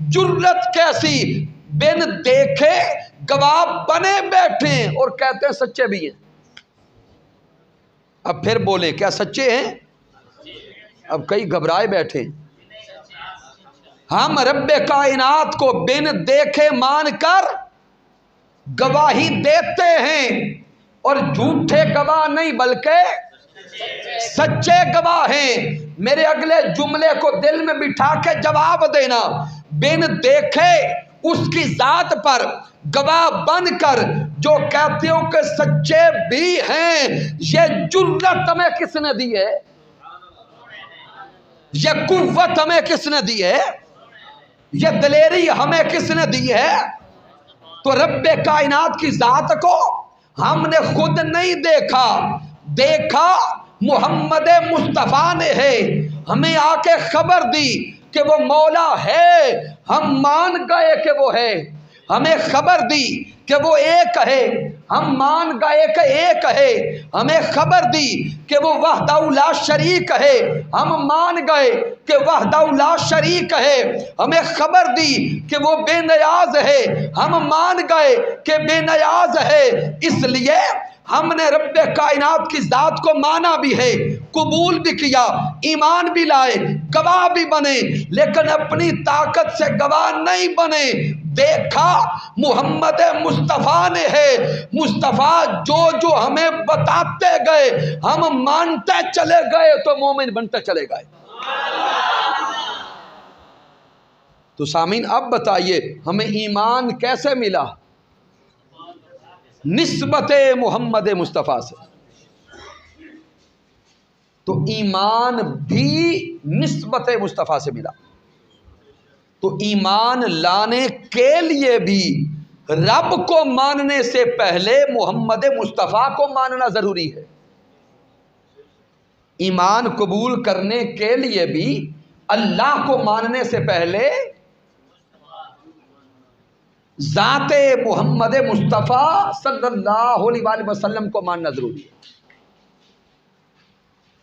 جرت کیسی، بن دیکھے گواہ بنے بیٹھے ہیں اور کہتے ہیں سچے بھی ہیں۔ اب پھر بولے کیا سچے ہیں؟ اب کئی گھبرائے بیٹھے۔ ہم رب کائنات کو بن دیکھے مان کر گواہی دیتے ہیں، اور جھوٹے گواہ نہیں بلکہ سچے گواہ ہیں۔ میرے اگلے جملے کو دل میں بٹھا کے جواب دینا، بن دیکھے اس کی ذات پر گواہ بن کر جو کہتے ہو کہ سچے بھی ہیں، یہ جرت ہمیں کس نے دی ہے؟ یہ قوت ہمیں کس نے دی ہے؟ یہ دلیری ہمیں کس نے دی ہے؟ تو رب کائنات کی ذات کو ہم نے خود نہیں دیکھا، دیکھا محمد مصطفیٰ نے ہے۔ ہمیں آ کے خبر دی کہ وہ مولا ہے، ہم مان گئے کہ وہ ہے۔ ہمیں خبر دی کہ وہ ایک ہے، ہم مان گئے کہ ایک ہے۔ ہمیں خبر دی کہ وہ وحدہ لا شریک ہے، ہم مان گئے کہ وحدہ لا شریک ہے۔ ہمیں خبر دی کہ وہ بے نیاز ہے، ہم مان گئے کہ بے نیاز ہے۔ اس لیے ہم نے رب کائنات کی ذات کو مانا بھی ہے، قبول بھی کیا، ایمان بھی لائے، گواہ بھی بنے، لیکن اپنی طاقت سے گواہ نہیں بنے۔ دیکھا محمد مصطفیٰ نے ہے، مصطفیٰ جو جو ہمیں بتاتے گئے ہم مانتے چلے گئے تو مومن بنتے چلے گئے۔ تو سامعین اب بتائیے ہمیں ایمان کیسے ملا؟ نسبت محمد مصطفیٰ سے۔ تو ایمان بھی نسبت مصطفیٰ سے ملا۔ تو ایمان لانے کے لیے بھی رب کو ماننے سے پہلے محمد مصطفیٰ کو ماننا ضروری ہے۔ ایمان قبول کرنے کے لیے بھی اللہ کو ماننے سے پہلے ذات محمد مصطفیٰ صلی اللہ علیہ وآلہ وسلم کو ماننا ضروری ہے۔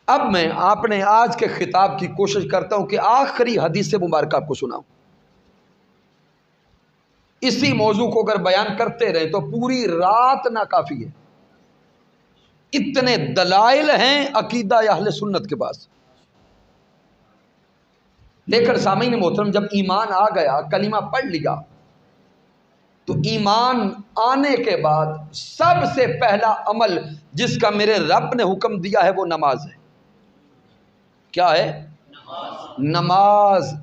اب میں آپ نے آج کے خطاب کی کوشش کرتا ہوں کہ آخری حدیث مبارکہ آپ کو سناؤں۔ اسی موضوع کو اگر بیان کرتے رہیں تو پوری رات ناکافی ہے، اتنے دلائل ہیں عقیدہ اہل سنت کے پاس۔ لیکن سامعین محترم جب ایمان آ گیا، کلمہ پڑھ لیا، تو ایمان آنے کے بعد سب سے پہلا عمل جس کا میرے رب نے حکم دیا ہے وہ نماز ہے۔ کیا ہے؟ نماز۔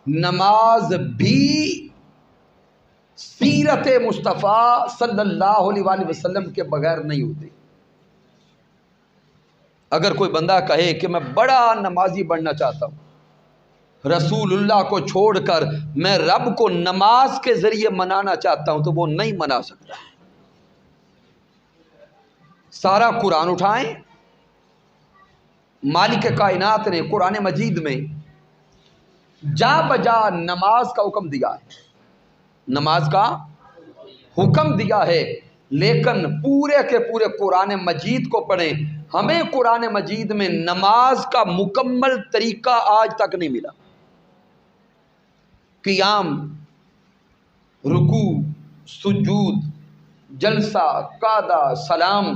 نماز بھی سیرت مصطفیٰ صلی اللہ علیہ وآلہ وسلم کے بغیر نہیں ہوتی۔ اگر کوئی بندہ کہے کہ میں بڑا نمازی بننا چاہتا ہوں، رسول اللہ کو چھوڑ کر میں رب کو نماز کے ذریعے منانا چاہتا ہوں، تو وہ نہیں منا سکتا۔ سارا قرآن اٹھائیں، مالک کائنات نے قرآن مجید میں جا بجا نماز کا حکم دیا ہے، نماز کا حکم دیا ہے، لیکن پورے کے پورے قرآن مجید کو پڑھیں، ہمیں قرآن مجید میں نماز کا مکمل طریقہ آج تک نہیں ملا۔ قیام، رکوع، سجود، جلسہ، قعدہ، سلام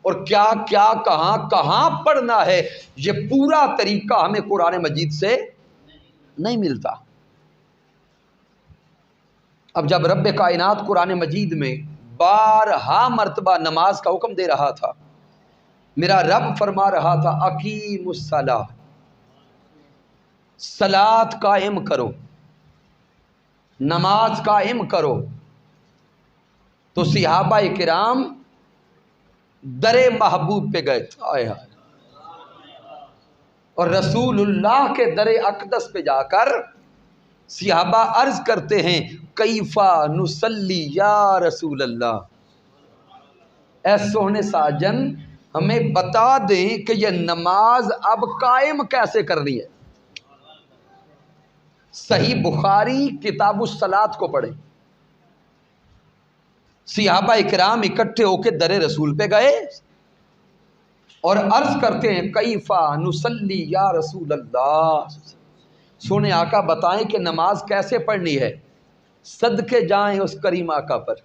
اور کیا کیا کہاں کہاں پڑھنا ہے، یہ پورا طریقہ ہمیں قرآن مجید سے نہیں ملتا۔ اب جب رب کائنات قرآن مجید میں بارہا مرتبہ نماز کا حکم دے رہا تھا، میرا رب فرما رہا تھا اقیم الصلاۃ، صلاۃ قائم کرو، نماز قائم کرو، تو صحابہ کرام در محبوب پہ گئے آئے اور رسول اللہ کے در اقدس پہ جا کر صحابہ عرض کرتے ہیں کیفا نصلی یا رسول اللہ، اے سونے ساجن ہمیں بتا دیں کہ یہ نماز اب قائم کیسے کرنی ہے۔ صحیح بخاری کتاب الصلاۃ کو پڑھیں۔ صحابہ اکرام اکٹھے ہو کے در رسول پہ گئے اور عرض کرتے ہیں کیفا نصلی یا رسول اللہ، سونے آقا بتائیں کہ نماز کیسے پڑھنی ہے، صدقے جائیں اس کریم آقا پر۔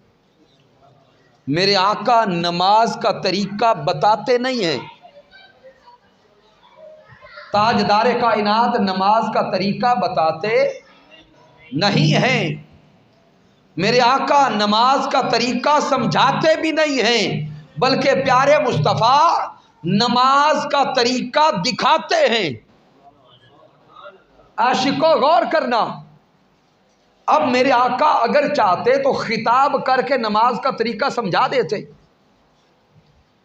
میرے آقا نماز کا طریقہ بتاتے نہیں ہیں، تاجدار کائنات نماز کا طریقہ بتاتے نہیں ہیں، میرے آقا نماز کا طریقہ سمجھاتے بھی نہیں ہیں، بلکہ پیارے مصطفیٰ نماز کا طریقہ دکھاتے ہیں۔ عاشقوں غور کرنا، اب میرے آقا اگر چاہتے تو خطاب کر کے نماز کا طریقہ سمجھا دیتے،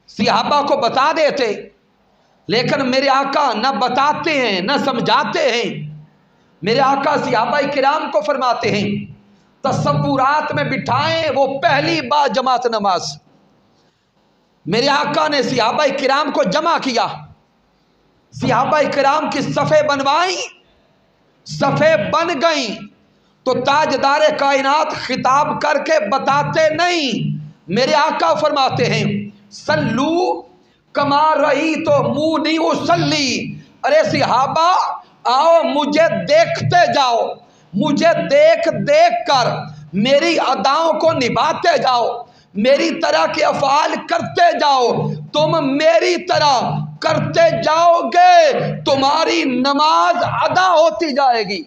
صحابہ کو بتا دیتے، لیکن میرے آقا نہ بتاتے ہیں نہ سمجھاتے ہیں۔ میرے آقا صحابہ کرام کو فرماتے ہیں تصورات میں بٹھائیں وہ پہلی با جماعت نماز۔ میرے آقا نے صحابہ کرام کو جمع کیا، صحابہ کرام کی صفیں بنوائیں، صفیں بن گئیں، تو تاجدار کائنات خطاب کر کے بتاتے نہیں، میرے آقا فرماتے ہیں سلو کما رہی تو منی اسلی، ارے صحابہ آؤ مجھے دیکھتے جاؤ، مجھے دیکھ دیکھ کر میری اداؤں کو نبھاتے جاؤ، میری طرح کے افعال کرتے جاؤ، تم میری طرح کرتے جاؤ گے تمہاری نماز ادا ہوتی جائے گی۔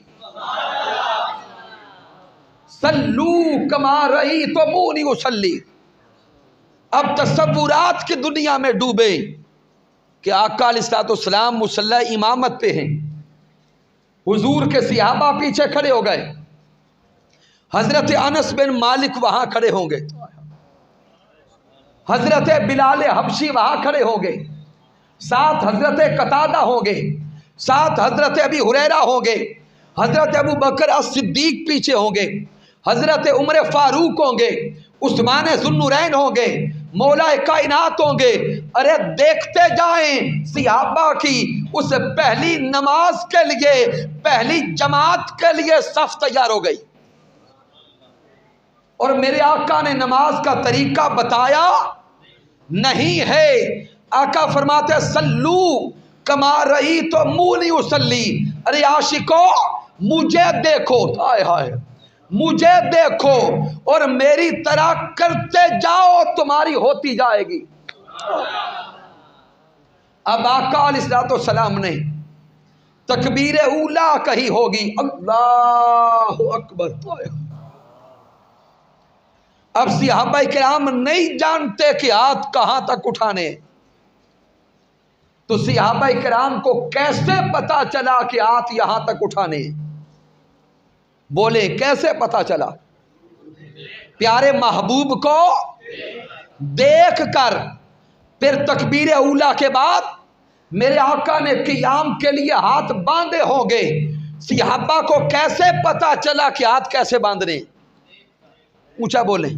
سلو کما رہی تو منی اسلی۔ اب تصورات کی دنیا میں ڈوبے کہ آقا علیہ الصلوۃ والسلام مصلی امامت پہ ہیں، حضور کے صحابہ پیچھے کھڑے ہو گئے، حضرت انس بن مالک وہاں کھڑے ہوں گے، حضرت بلال حبشی وہاں کھڑے ہوں گے، ساتھ حضرت قتادہ ہوں گے، ساتھ حضرت ابی ہریرہ ہوں گے، حضرت ابو بکر الصدیق پیچھے ہوں گے، حضرت عمر فاروق ہوں گے، عثمان ذو النورین ہوں گے، مولا کائنات ہوں گے۔ ارے دیکھتے جائیں صحابہ کی اس پہلی نماز کے لیے، پہلی جماعت کے لیے صف تیار ہو گئی، اور میرے آقا نے نماز کا طریقہ بتایا نہیں ہے۔ آقا فرماتے سلو کما رہی تو منی اسلی، ارے عاشقو مجھے دیکھو، ہائے ہائے مجھے دیکھو اور میری طرح کرتے جاؤ تمہاری ہوتی جائے گی۔ اب آقا علیہ الصلوۃ والسلام نے تکبیر اولا کہی ہوگی، اللہ اکبر۔ اب صحابہ کرام نہیں جانتے کہ ہاتھ کہاں تک اٹھانے، تو صحابہ کرام کو کیسے پتا چلا کہ ہاتھ یہاں تک اٹھانے؟ بولے کیسے پتا چلا؟ پیارے محبوب کو دیکھ کر، پھر تکبیر اولا کے بعد میرے آقا نے قیام کے لیے ہاتھ باندھے ہوں گے، صحابہ کو کیسے پتا چلا کہ ہاتھ کیسے باندھنے؟ اونچا بولیں۔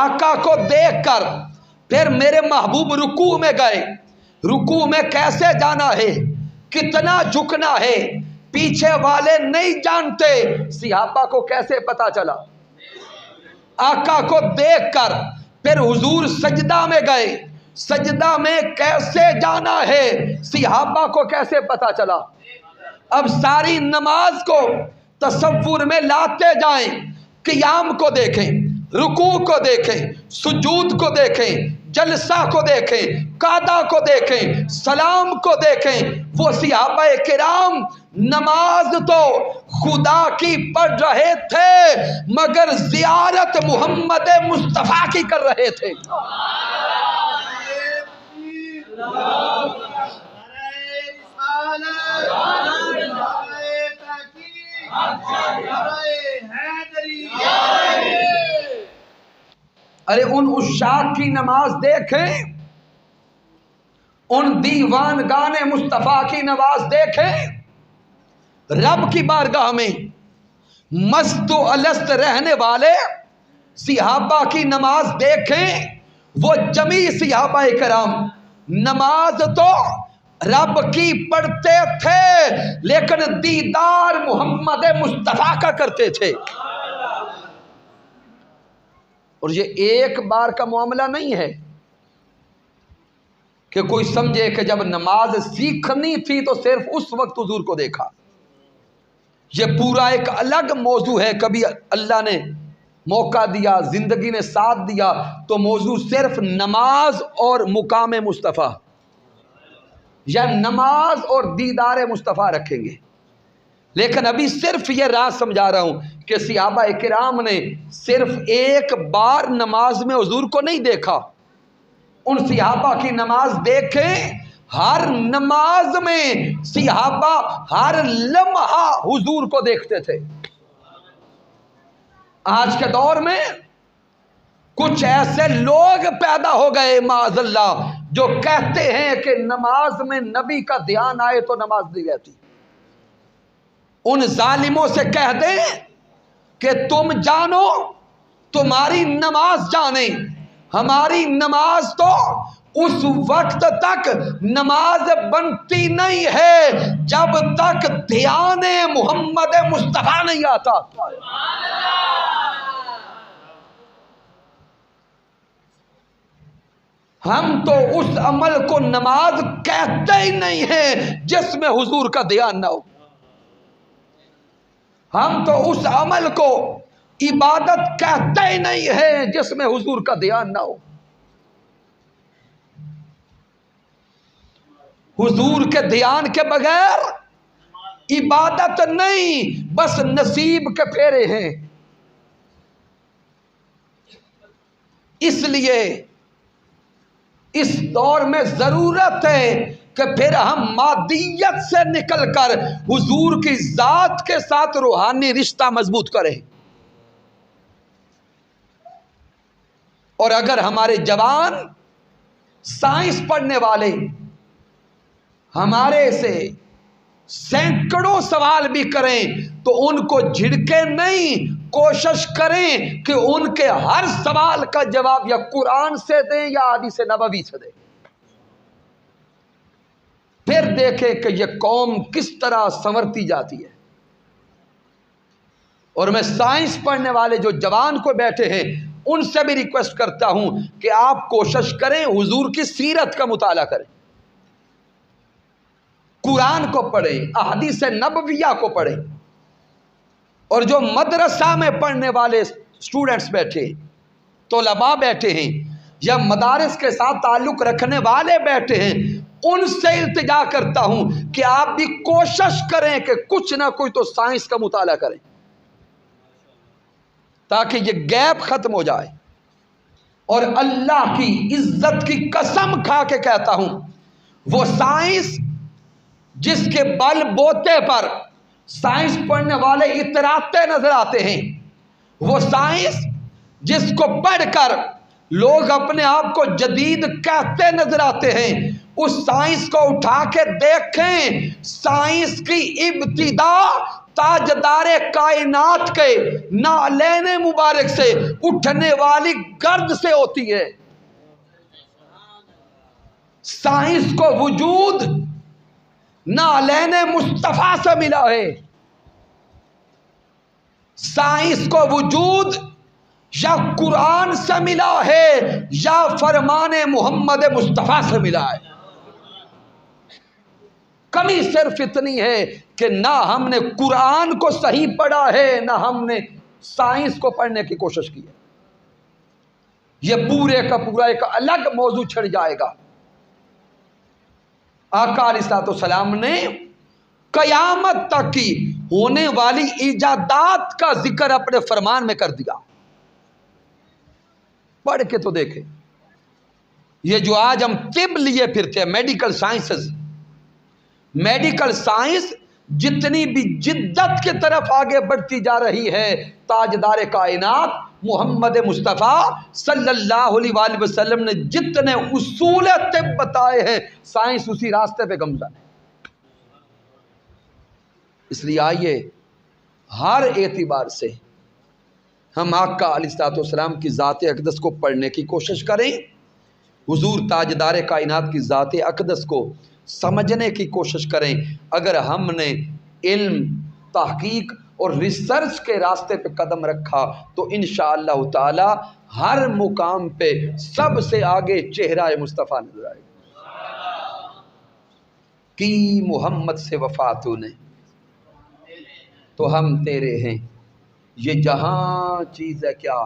آقا کو دیکھ کر پھر میرے محبوب رکوع میں گئے، رکوع میں کیسے جانا ہے، کتنا جھکنا ہے، پیچھے والے نہیں جانتے، صحابہ کو کیسے پتا چلا؟ آقا کو دیکھ کر پھر حضور سجدہ میں گئے، سجدہ میں کیسے جانا ہے، صحابہ کو کیسے پتا چلا؟ اب ساری نماز کو تصور میں لاتے جائیں، قیام کو دیکھیں، رکوع کو دیکھیں، سجود کو دیکھیں، جلسہ کو دیکھیں، قعدہ کو دیکھیں، سلام کو دیکھیں. وہ صحابہ کرام نماز تو خدا کی پڑھ رہے تھے مگر زیارت محمد مصطفیٰ کی کر رہے تھے. ارے ان عشاق کی نماز دیکھیں، ان دیوان گان مصطفیٰ کی نماز دیکھیں. رب کی بارگاہ میں مست و الست رہنے والے صحابہ کی نماز دیکھیں. وہ جمیع صحابہ کرام نماز تو رب کی پڑھتے تھے لیکن دیدار محمد مصطفیٰ کا کرتے تھے. اور یہ ایک بار کا معاملہ نہیں ہے کہ کوئی سمجھے کہ جب نماز سیکھنی تھی تو صرف اس وقت حضور کو دیکھا. یہ پورا ایک الگ موضوع ہے. کبھی اللہ نے موقع دیا، زندگی نے ساتھ دیا تو موضوع صرف نماز اور مقام مصطفیٰ یا نماز اور دیدار مصطفیٰ رکھیں گے. لیکن ابھی صرف یہ راز سمجھا رہا ہوں کہ صحابہ کرام نے صرف ایک بار نماز میں حضور کو نہیں دیکھا. ان صحابہ کی نماز دیکھیں، ہر نماز میں صحابہ ہر لمحہ حضور کو دیکھتے تھے. آج کے دور میں کچھ ایسے لوگ پیدا ہو گئے معاذ اللہ جو کہتے ہیں کہ نماز میں نبی کا دھیان آئے تو نماز نہیں رہتی. ان ظالموں سے کہہ دیں کہ تم جانو تمہاری نماز جانے، ہماری نماز تو اس وقت تک نماز بنتی نہیں ہے جب تک دھیان محمد مصطفیٰ نہیں آتا. ہم تو اس عمل کو نماز کہتے ہی نہیں ہیں جس میں حضور کا دھیان نہ ہو. ہم تو اس عمل کو عبادت کہتے ہی نہیں ہیں جس میں حضور کا دھیان نہ ہو. حضور کے دھیان کے بغیر عبادت نہیں، بس نصیب کے پھیرے ہیں. اس لیے اس دور میں ضرورت ہے کہ پھر ہم مادیت سے نکل کر حضور کی ذات کے ساتھ روحانی رشتہ مضبوط کریں. اور اگر ہمارے جوان سائنس پڑھنے والے ہمارے سے سینکڑوں سوال بھی کریں تو ان کو جھڑکے نہیں، کوشش کریں کہ ان کے ہر سوال کا جواب یا قرآن سے دیں یا حدیث نبوی سے دیں. پھر دیکھیں کہ یہ قوم کس طرح سنورتی جاتی ہے. اور میں سائنس پڑھنے والے جو جوان کو بیٹھے ہیں ان سے بھی ریکویسٹ کرتا ہوں کہ آپ کوشش کریں حضور کی سیرت کا مطالعہ کریں، قرآن کو پڑھیں، احادیث نبویہ کو پڑھیں. اور جو مدرسہ میں پڑھنے والے اسٹوڈنٹس بیٹھے، طلباء بیٹھے ہیں یا مدارس کے ساتھ تعلق رکھنے والے بیٹھے ہیں، ان سے التجا کرتا ہوں کہ آپ بھی کوشش کریں کہ کچھ نہ کوئی تو سائنس کا مطالعہ کریں تاکہ یہ گیپ ختم ہو جائے. اور اللہ کی عزت کی قسم کھا کے کہتا ہوں وہ سائنس جس کے بل بوتے پر سائنس پڑھنے والے اتراتے نظر آتے ہیں، وہ سائنس جس کو پڑھ کر لوگ اپنے آپ کو جدید کہتے نظر آتے ہیں، اس سائنس کو اٹھا کے دیکھیں. سائنس کی ابتدا تاجدار کائنات کے نعلین مبارک سے اٹھنے والی گرد سے ہوتی ہے. سائنس کو وجود نعلین مصطفیٰ سے ملا ہے. سائنس کو وجود یا قرآن سے ملا ہے یا فرمان محمد مصطفیٰ سے ملا ہے. کمی صرف اتنی ہے کہ نہ ہم نے قرآن کو صحیح پڑھا ہے نہ ہم نے سائنس کو پڑھنے کی کوشش کی ہے. یہ پورے کا پورا ایک الگ موضوع چھڑ جائے گا۔ آقا علیہ السلام نے قیامت تک کی ہونے والی ایجادات کا ذکر اپنے فرمان میں کر دیا۔ پڑھ کے تو دیکھیں، یہ جو آج ہم طب لیے پھرتے ہیں، میڈیکل سائنسز، میڈیکل سائنس جتنی بھی جدت کی طرف آگے بڑھتی جا رہی ہے، تاجدار کائنات محمد مصطفیٰ صلی اللہ علیہ وآلہ وسلم نے جتنے اصول طب بتائے ہیں، سائنس اسی راستے پہ گامزن ہے۔ اس لیے آئیے ہر اعتبار سے ہم آقا علیہ السلام کی ذات اقدس کو پڑھنے کی کوشش کریں، حضور تاجدار کائنات کی ذات اقدس کو سمجھنے کی کوشش کریں۔ اگر ہم نے علم، تحقیق اور ریسرچ کے راستے پہ قدم رکھا تو انشاءاللہ تعالی ہر مقام پہ سب سے آگے چہرہ مصطفیٰ نظر آئے گا۔ کی محمد سے وفاتوں نے تو ہم تیرے ہیں، یہ جہاں چیز ہے کیا،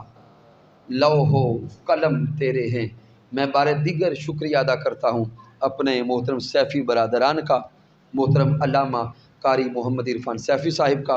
لوح و قلم تیرے ہیں۔ میں بار دیگر شکریہ ادا کرتا ہوں اپنے محترم سیفی برادران کا، محترم علامہ قاری محمد عرفان سیفی صاحب کا،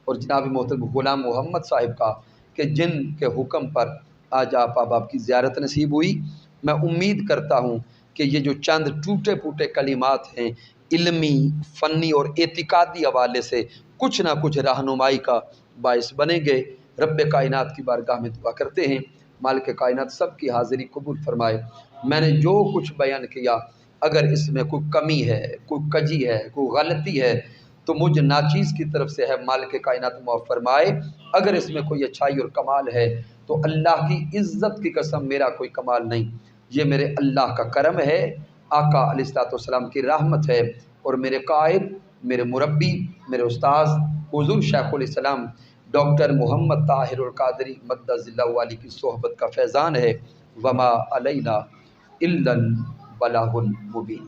اور جناب محترم غلام محمد صاحب کا، کہ جن کے حکم پر آج آپ کی زیارت نصیب ہوئی۔ میں امید کرتا ہوں کہ یہ جو چند ٹوٹے پھوٹے کلمات ہیں، علمی، فنی اور اعتقادی حوالے سے کچھ نہ کچھ رہنمائی کا باعث بنیں گے۔ رب کائنات کی بارگاہ میں دعا کرتے ہیں مالک کائنات سب کی حاضری قبول فرمائے۔ میں نے جو کچھ بیان کیا اگر اس میں کوئی کمی ہے، کوئی کجی ہے، کوئی غلطی ہے تو مجھ ناچیز کی طرف سے ہے، مالک کائنات معاف فرمائے۔ اگر اس میں کوئی اچھائی اور کمال ہے تو اللہ کی عزت کی قسم میرا کوئی کمال نہیں، یہ میرے اللہ کا کرم ہے، آقا علیہ السلام کی رحمت ہے، اور میرے قائد، میرے مربی، میرے استاذ حضور شیخ علیہ السلام ڈاکٹر محمد طاہر القادری مدد اللہ علی کی صحبت کا فیضان ہے۔ وما علینا الا البلاغ المبین۔